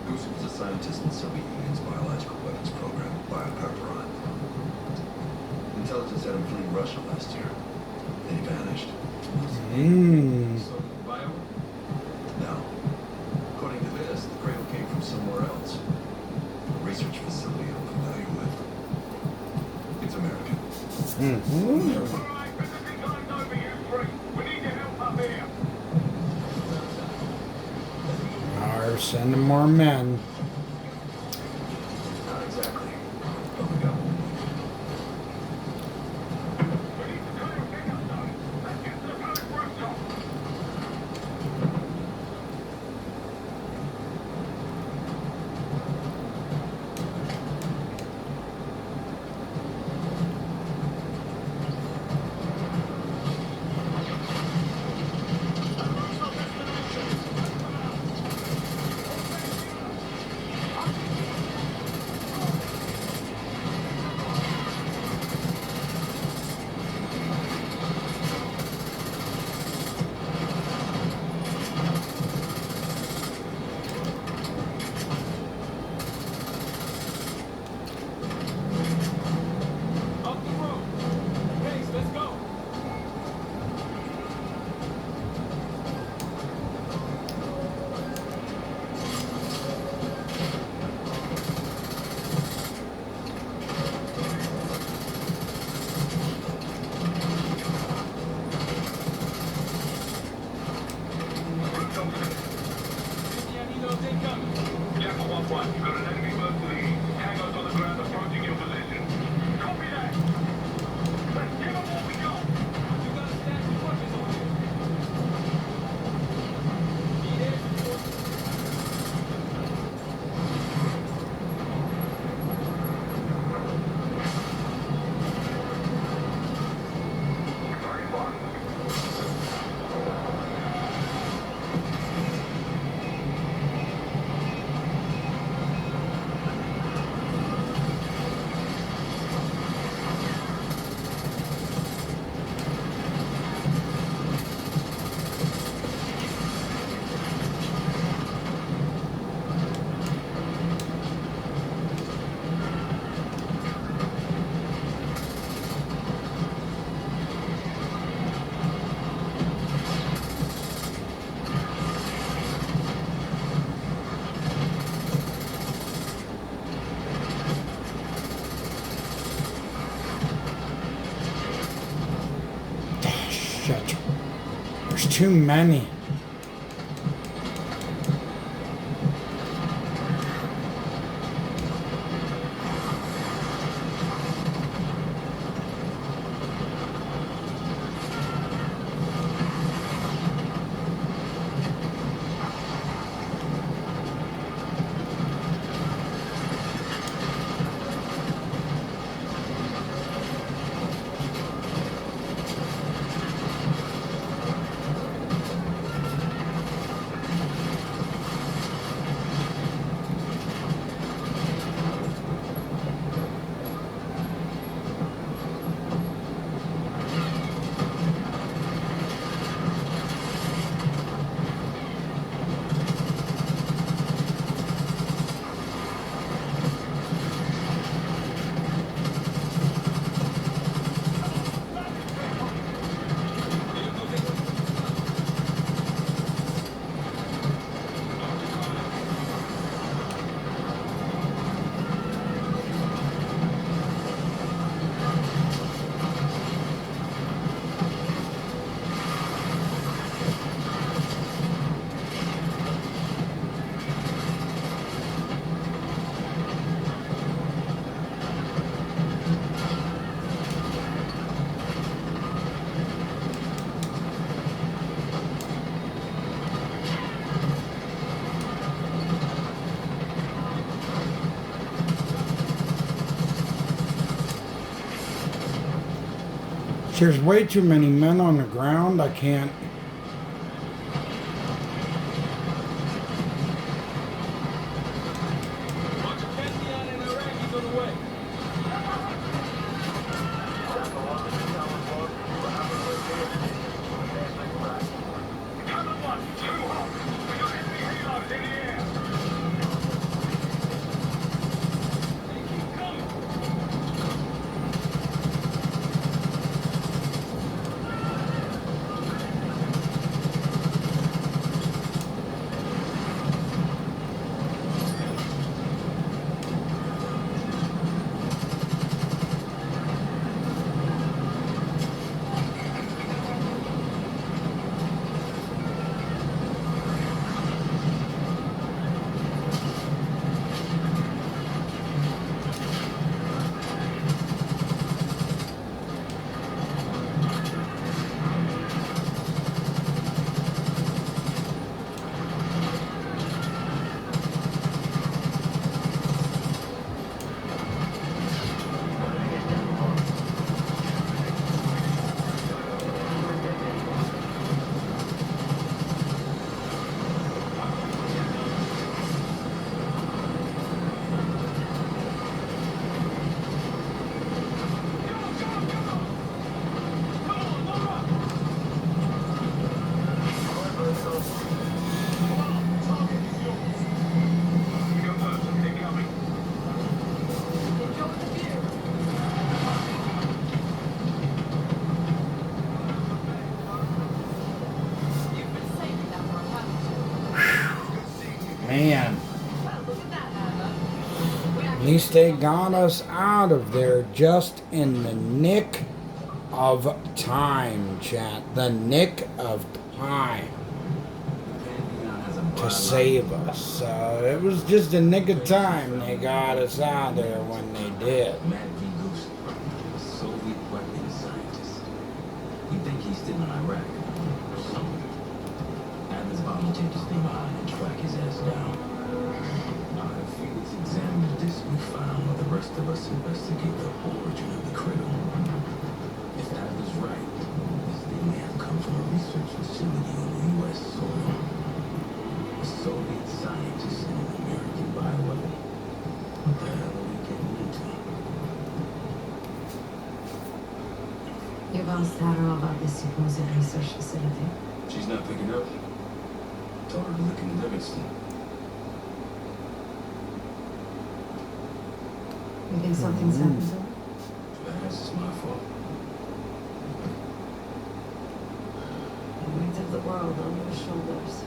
Goose was a scientist in the Soviet Union's biological weapons program, Biopeperon. Intelligence had him fleeing Russia last year. Then he vanished. So, bio? Now, according to this, the cradle came from somewhere else. A research facility I'm familiar with. It's American. All right, visiting time's over, you three. We need your help up here. Are sending more men. Not exactly. But we got one. We need to clear a pickup zone. Let's get to the first rooftop. Up the road. Pace, let's go. Indianitos incoming. Jackal 1-1, you've got an enemy bird to the east. Tango's on the ground approaching your position. Copy that. Let's give them what we got. You got a stash of punches on you. Need air support. Very fine. Shit. There's too many. There's way too many men on the ground. I can't. Bunch of Pantheon and Iraqis on the way. Jackal 1, this is Tower 4. least they got us out of there just in the nick of time, chat. The nick of time to save us. So it was just a nick of time they got us out of there when they did. Matt V. Goose, Soviet weapons scientist. We think he's still in Iraq. Somewhere. Adam's about to take his thing behind and track his ass down. If Felix examined this we found, while the rest of us investigate the origin of the cradle. If Adam's right, this thing may have come from a research facility on U.S. soil. A Soviet scientist and an American bioweapon. What the hell are we getting into? You've asked Sarah about this supposed research facility. She's not picking up. Told her to look into Livingston. You think something's happened to her? Perhaps it's my fault. The weight of the world on your shoulders.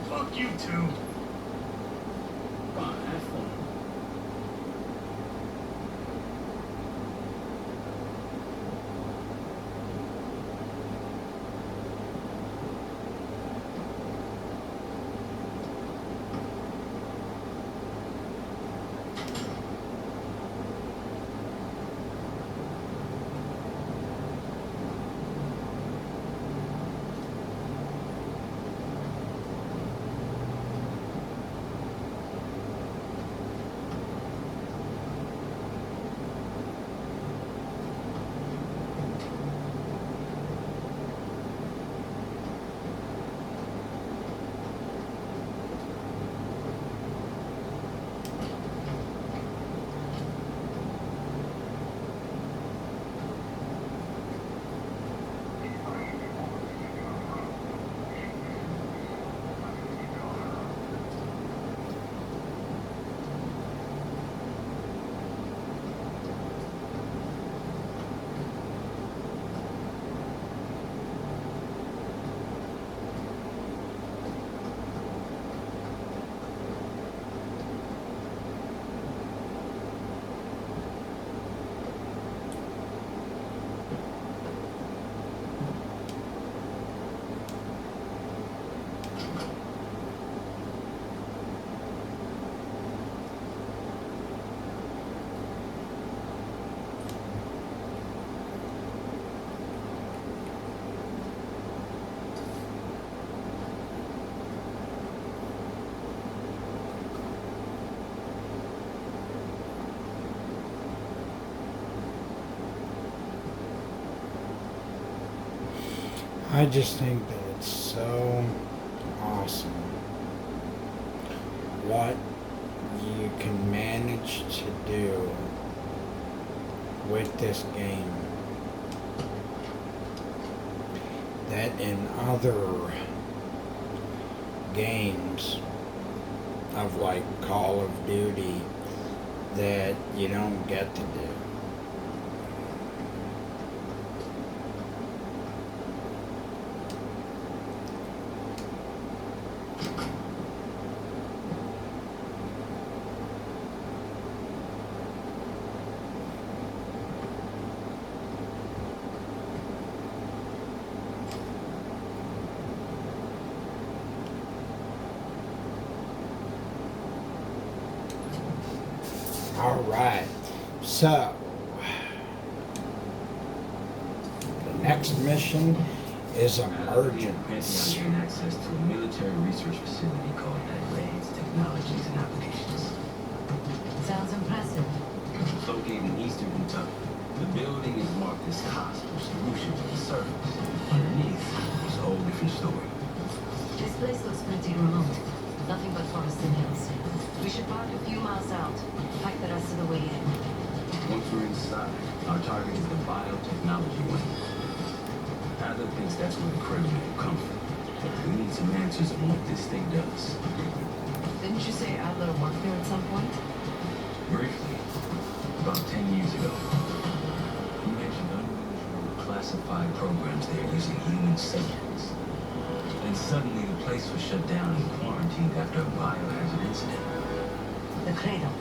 Fuck you two. Fine, have fun. I just think that it's so awesome what you can manage to do with this game that in other games of like Call of Duty that you don't get to do. All right, so the next mission is Pantheon emergence. gained access to a military research facility called Advanced Technologies and Applications. Sounds impressive. Located in eastern Kentucky, the building is marked as hostile solutions on the surface. Underneath is a whole different story. This place looks pretty remote. Nothing but forest and hills. We should park a few miles out. Pack the rest of the way in. Once we're inside, our target is the biotechnology wing. Adler thinks that's where the Kraven will come from. We need some answers on what this thing does. Didn't you say Adler worked there at some point? Briefly, about 10 years ago, he mentioned unusual classified programs they are using human subjects. Then suddenly the place was shut down and quarantined after a biohazard incident. The cradle.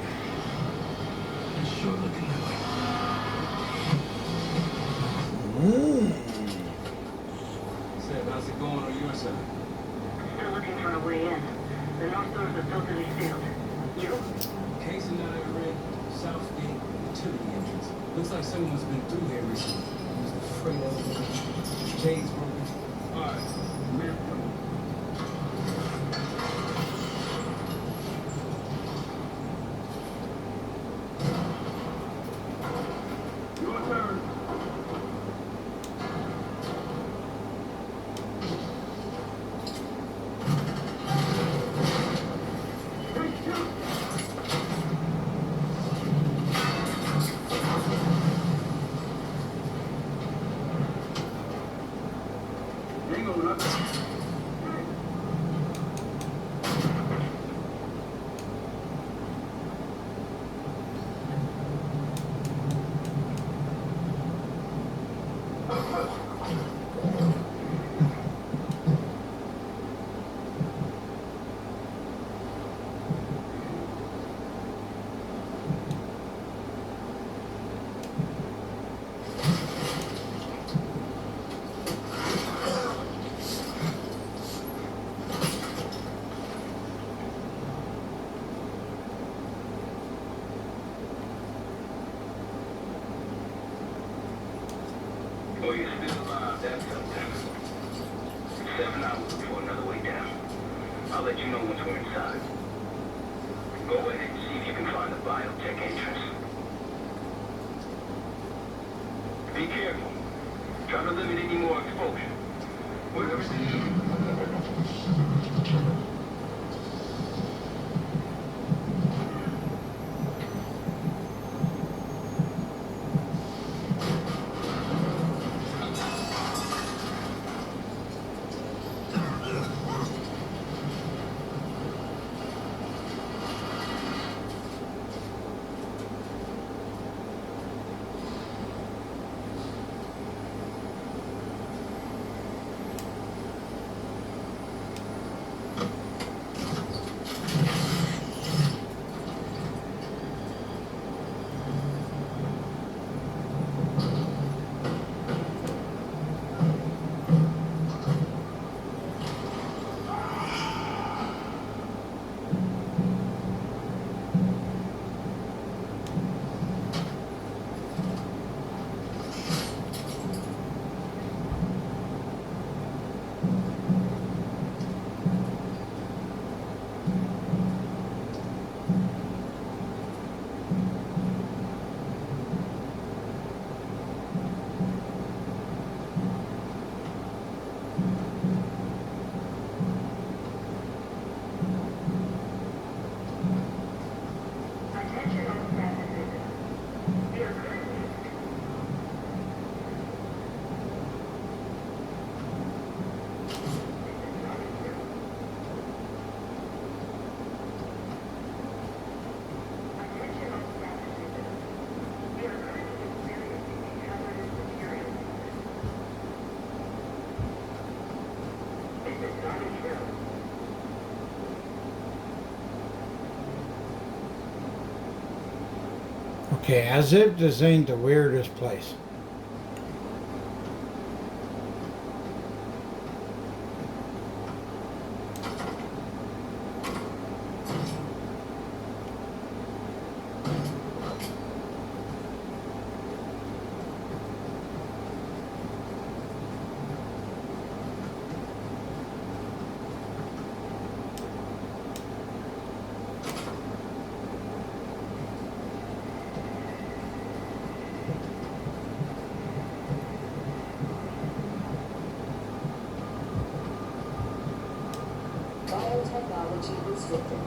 It's sure looking that way. Seb, how's it going on your side? Still looking for a way in. The north doors are totally sealed. You? Case and I read Southgate utility entrance. Looks like someone's been through here recently. Used the freight elevator. Chains broken. Alright, we're coming. Your turn. Hang on, up. Oh, you're still alive. That's something. 7 hours before another way down. I'll let you know once we're inside. Go ahead and see if you can find the biotech entrance. Be careful. Try to limit any more exposure. Whatever it is. Okay, as if this ain't the weirdest place. Biotechnology restricted.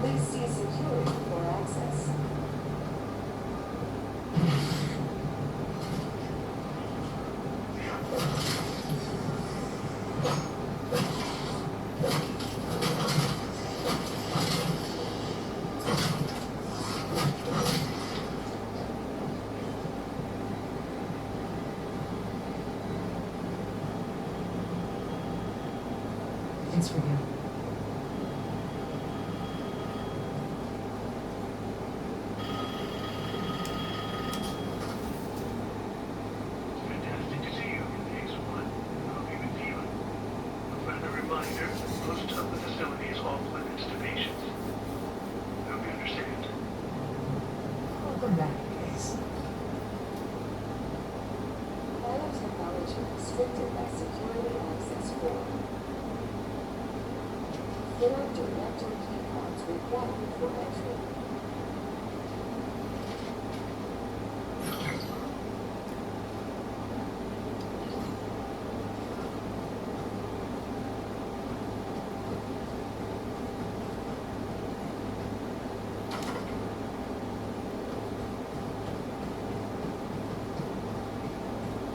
Please see security for access. It's for you. Fantastic to see you, X1. How have you been feeling? A further reminder, most of the facility is off limits to patients. Hope you understand. Welcome back, guys. Biotechnology restricted by security access form. 4 director key cards required for entry.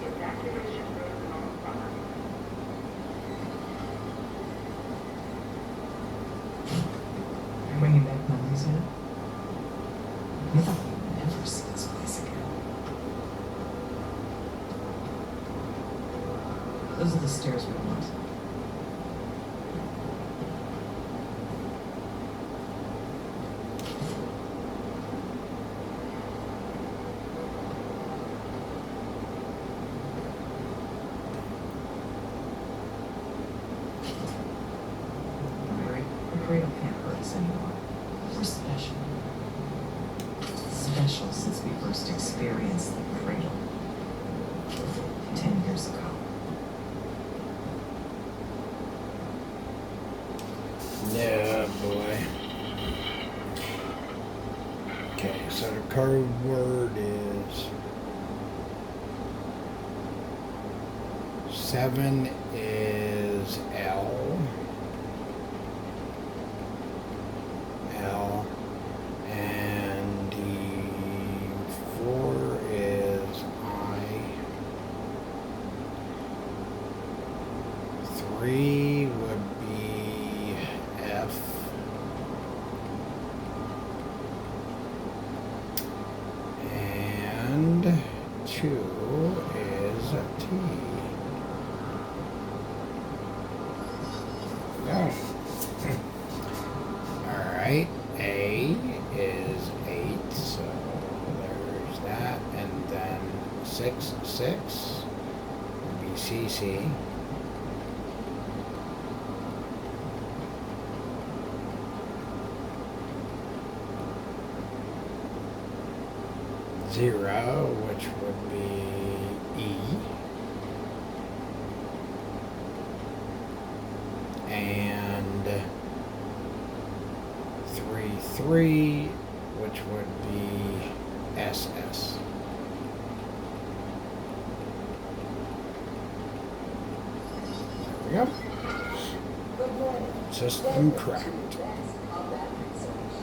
Evacuation protocol followed. You're bringing back memories, you know? You thought we'd never see this place again. Those are the stairs we want. Mary, the cradle can't hurt us anymore. We're special. Special since we first experienced the cradle 10 years ago. Yeah, boy. Okay, so the code word is 7 is L. L. And the 4 is I. 3 would be F. And 2 is T. Go. Alright, A is 8, so there's that, and then 6 would be CC. Zero, which would be E. And 3, which would be SS. There we go. Good morning. System correct. Advanced combat research.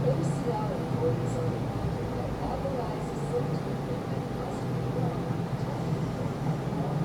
ACR employees are reminded that authorized symptom equipment must be run at all.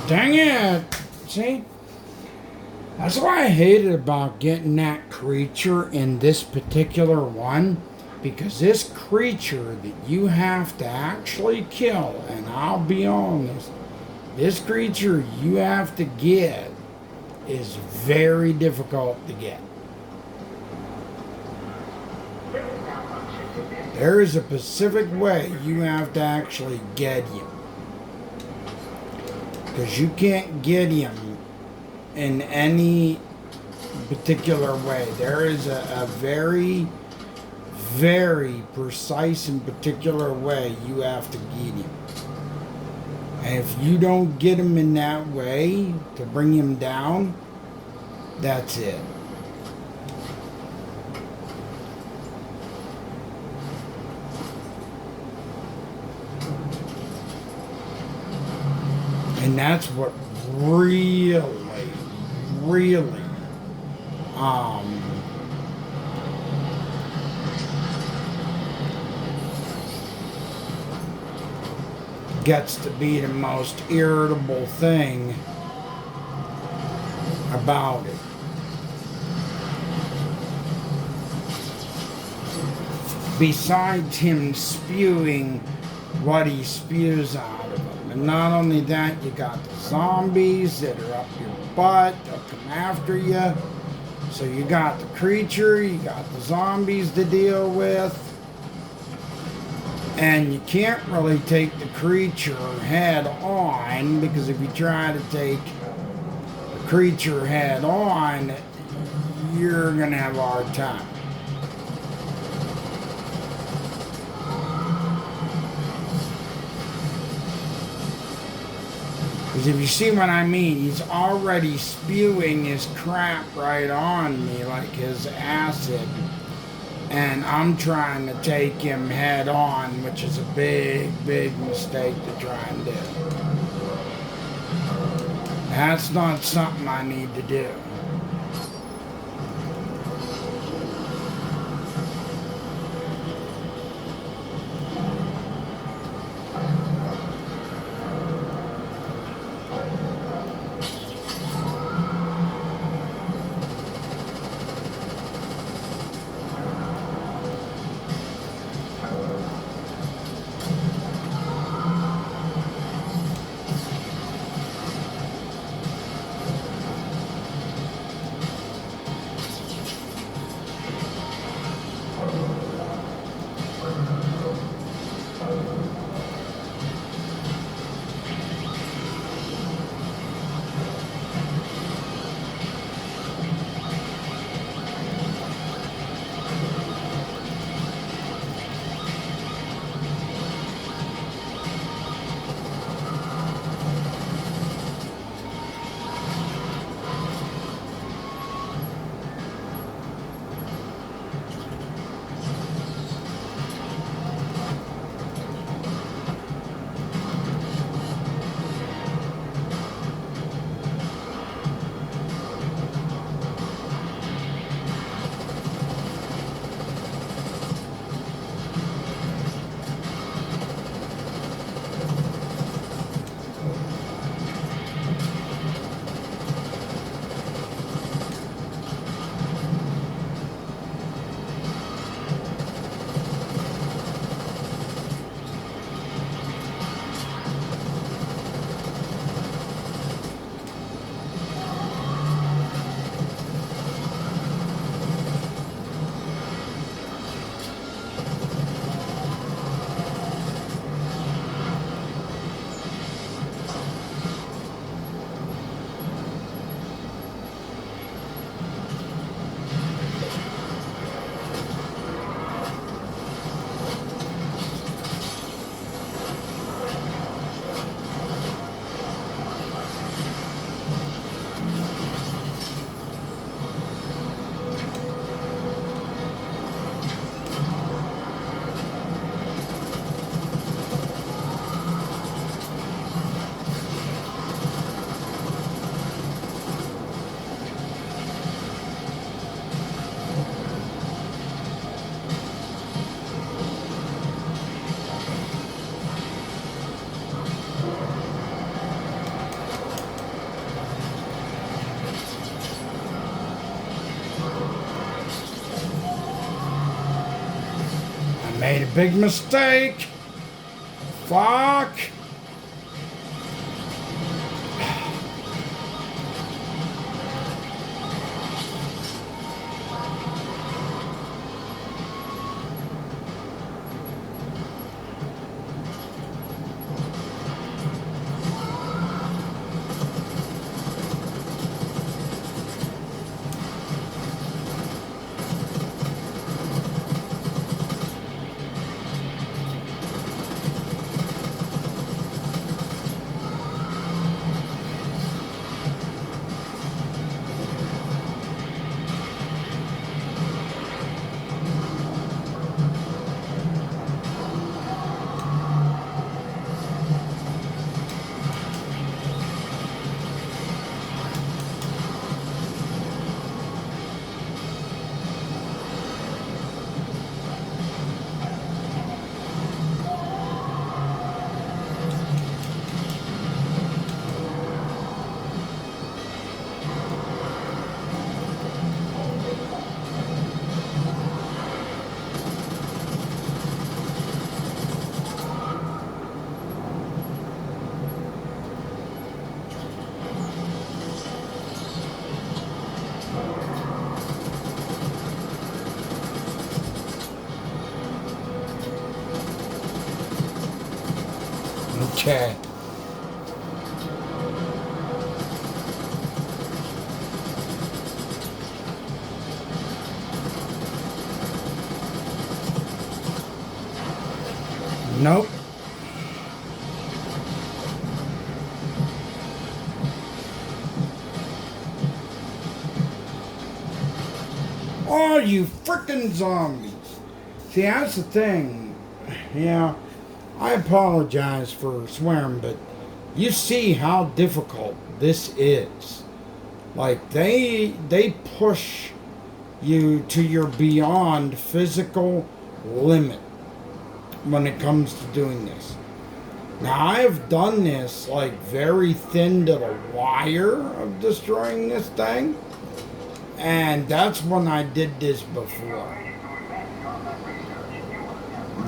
Dang it! See? That's what I hated about getting that creature in this particular one. Because this creature that you have to actually kill, and I'll be honest, this creature you have to get is very difficult to get. There is a specific way you have to actually get him. Because you can't get him in any particular way. There is a very, very precise and particular way you have to get him. And if you don't get him in that way to bring him down, that's it. And that's what really, really, gets to be the most irritable thing about it. Besides him spewing what he spews out of him. And not only that, you got the zombies that are up your butt, they'll come after you. So you got the creature, you got the zombies to deal with. And you can't really take the creature head on, because if you try to take the creature head on, you're going to have a hard time. Because if you see what I mean, he's already spewing his crap right on me, like his acid. And I'm trying to take him head on, which is a big, big mistake to try and do. That's not something I need to do. Made a big mistake. Fuck. Okay. Nope. Oh, you frickin' zombies. See, that's the thing. Yeah, I apologize for swearing, but you see how difficult this is. Like, they push you to your beyond physical limit when it comes to doing this. Now, I have done this, like, very thin to the wire of destroying this thing. And that's when I did this before.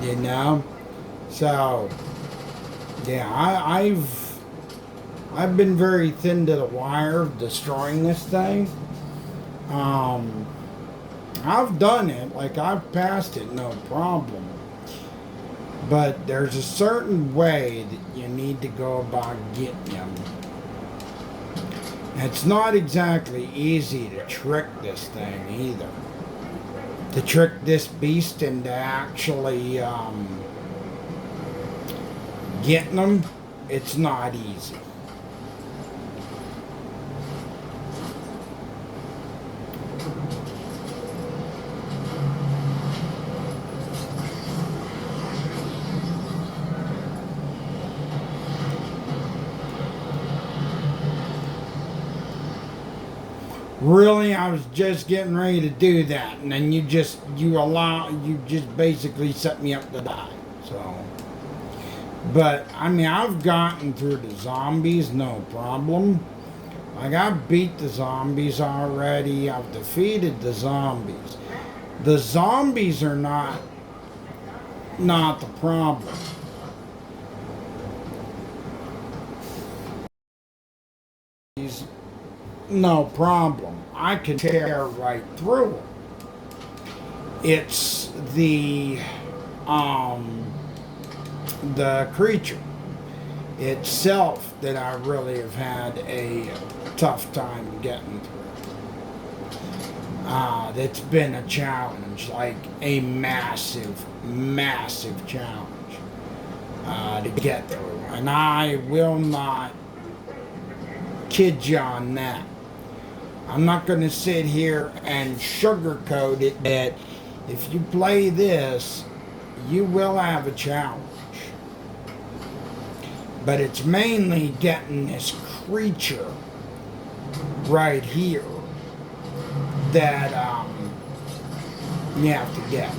You know? So, yeah, I've been very thin to the wire of destroying this thing. I've done it, like I've passed it, no problem. But there's a certain way that you need to go about getting them. It's not exactly easy to trick this thing either. To trick this beast into actually getting them, it's not easy. Really, I was just getting ready to do that, and then you just basically set me up to die. So, but I mean, I've gotten through the zombies, no problem. Like, I've beat the zombies already. I've defeated the zombies. The zombies are not the problem. No problem. I can tear right through them. It's the creature itself that I really have had a tough time getting through. That's been a challenge, like a massive, massive challenge to get through. And I will not kid you on that. I'm not going to sit here and sugarcoat it that if you play this, you will have a challenge. But it's mainly getting this creature right here that you have to get.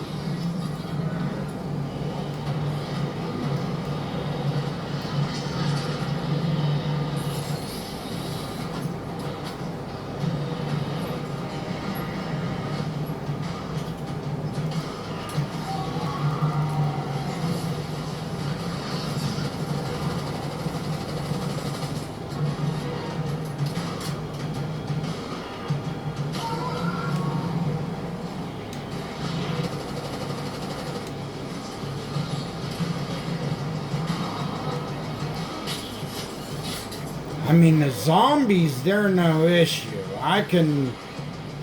I mean, the zombies, they're no issue. I can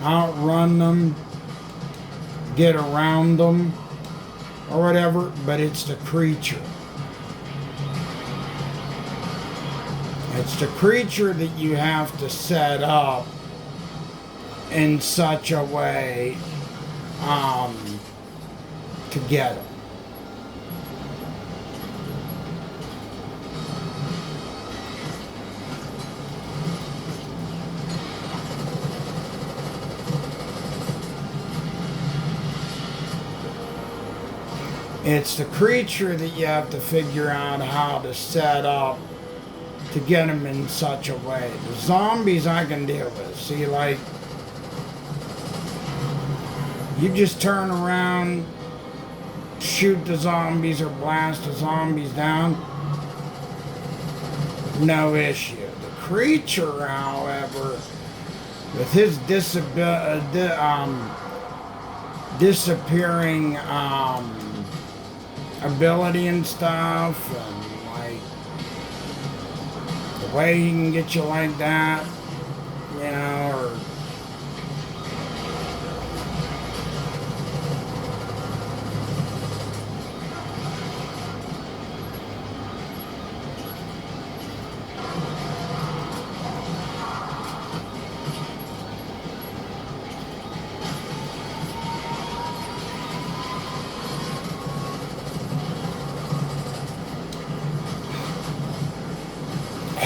outrun them, get around them, or whatever, but it's the creature. It's the creature that you have to set up in such a way to get them. It's the creature that you have to figure out how to set up to get them in such a way. The zombies I can deal with. See, like, you just turn around, shoot the zombies or blast the zombies down, no issue. The creature, however, with his disappearing ability and stuff, and like the way he can get you like that, you know, or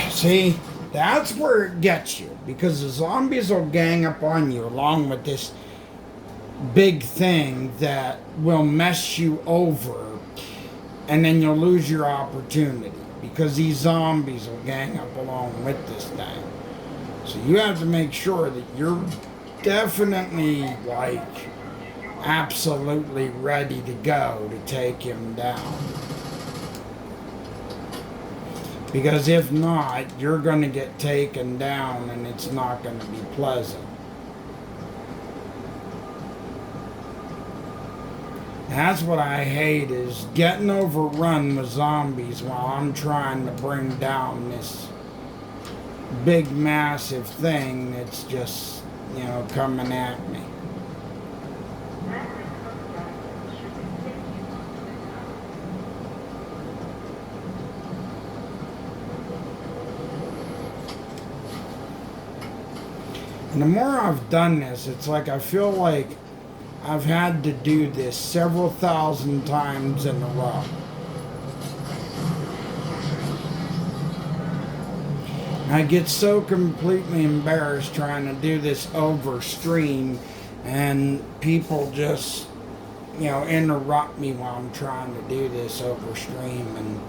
see, that's where it gets you, because the zombies will gang up on you along with this big thing that will mess you over, and then you'll lose your opportunity because these zombies will gang up along with this thing. So you have to make sure that you're definitely, like, absolutely ready to go to take him down. Because if not, you're going to get taken down and it's not going to be pleasant. That's what I hate, is getting overrun with zombies while I'm trying to bring down this big massive thing that's just, you know, coming at me. And the more I've done this, it's like I feel like I've had to do this several thousand times in a row. I get so completely embarrassed trying to do this over stream, and people just, you know, interrupt me while I'm trying to do this over stream, and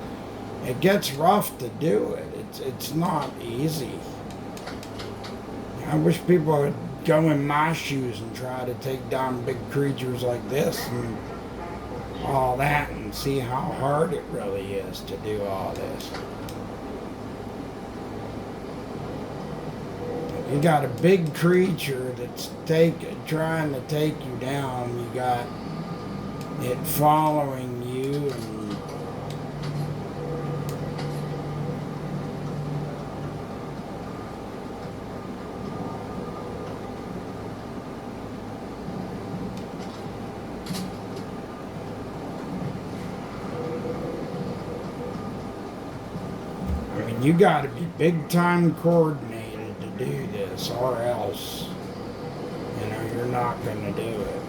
it gets rough to do it. It's not easy. I wish people would go in my shoes and try to take down big creatures like this and all that, and see how hard it really is to do all this. You got a big creature that's trying to take you down. You got it following you, and you got to be big time coordinated to do this, or else, you know, you're not going to do it.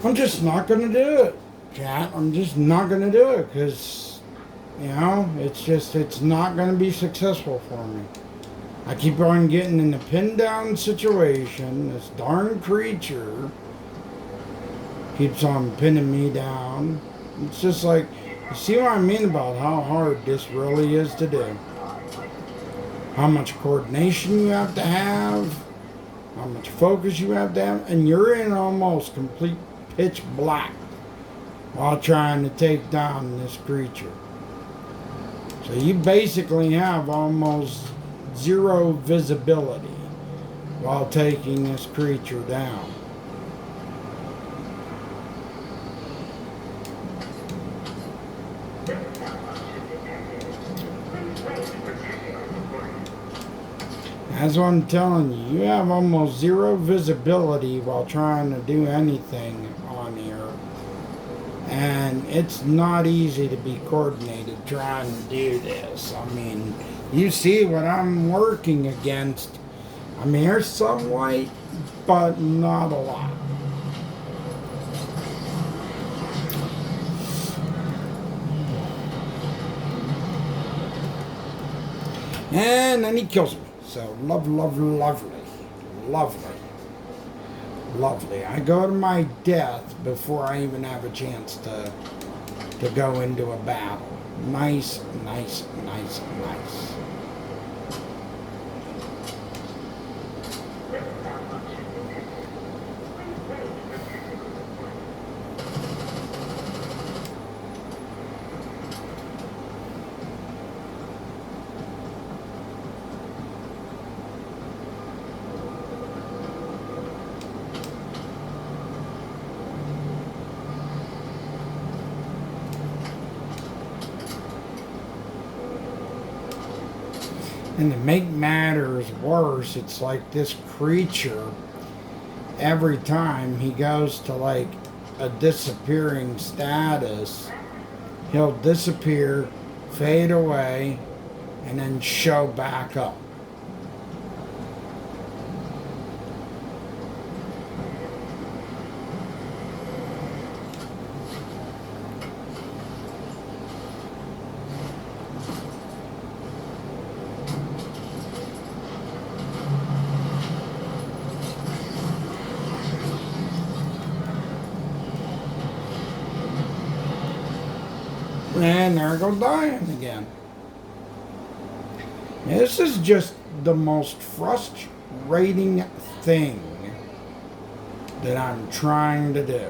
I'm just not going to do it, chat. I'm just not going to do it because, you know, it's not going to be successful for me. I keep on getting in the pinned down situation. This darn creature keeps on pinning me down. It's just like, you see what I mean about how hard this really is to do? How much coordination you have to have, how much focus you have to have, and you're in almost complete pitch black while trying to take down this creature. So you basically have almost zero visibility while taking this creature down. That's what I'm telling you. You have almost zero visibility while trying to do anything on here. And it's not easy to be coordinated trying to do this. I mean, you see what I'm working against. I mean, there's some light, but not a lot. And then he kills me. So, lovely. I go to my death before I even have a chance to go into a battle. Nice. And to make matters worse, it's like this creature, every time he goes to like a disappearing status, he'll disappear, fade away, and then show back up. And there I go dying again. This is just the most frustrating thing that I'm trying to do.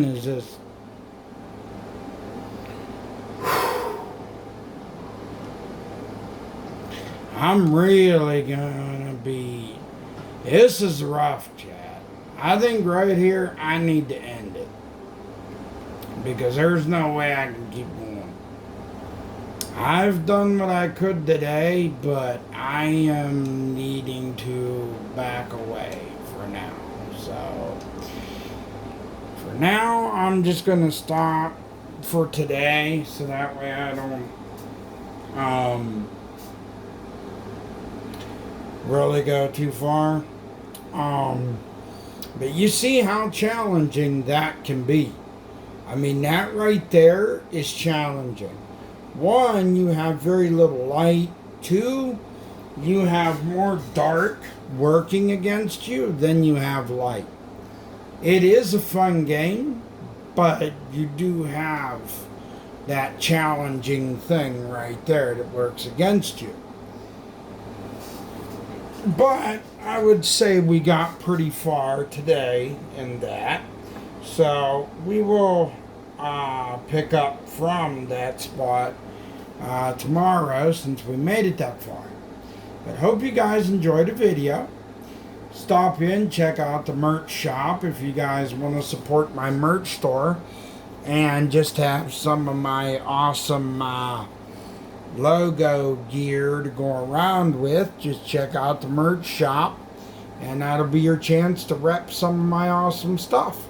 man, is this. I'm really gonna be. This is rough, chat. I think right here I need to end it. Because there's no way I can keep going. I've done what I could today, but I am needing to back away for now. So, for now, I'm just going to stop for today, so that way I don't really go too far. But you see how challenging that can be. I mean, that right there is challenging. One, you have very little light. Two, you have more dark working against you than you have light. It is a fun game, but you do have that challenging thing right there that works against you. But I would say we got pretty far today in that. So we will pick up from that spot tomorrow, since we made it that far. But hope you guys enjoyed the video. Stop in, check out the merch shop if you guys want to support my merch store and just have some of my awesome logo gear to go around with. Just check out the merch shop, and that'll be your chance to rep some of my awesome stuff.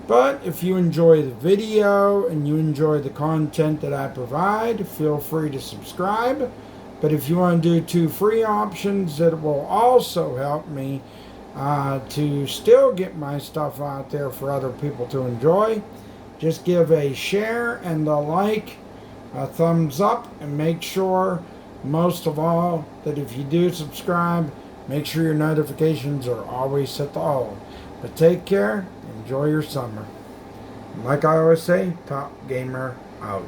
But if you enjoy the video and you enjoy the content that I provide, feel free to subscribe. But if you want to do 2 free options, that will also help me to still get my stuff out there for other people to enjoy. Just give a share and a like, a thumbs up, and make sure, most of all, that if you do subscribe, make sure your notifications are always set to all. But take care, enjoy your summer. Like I always say, Top Gamer out.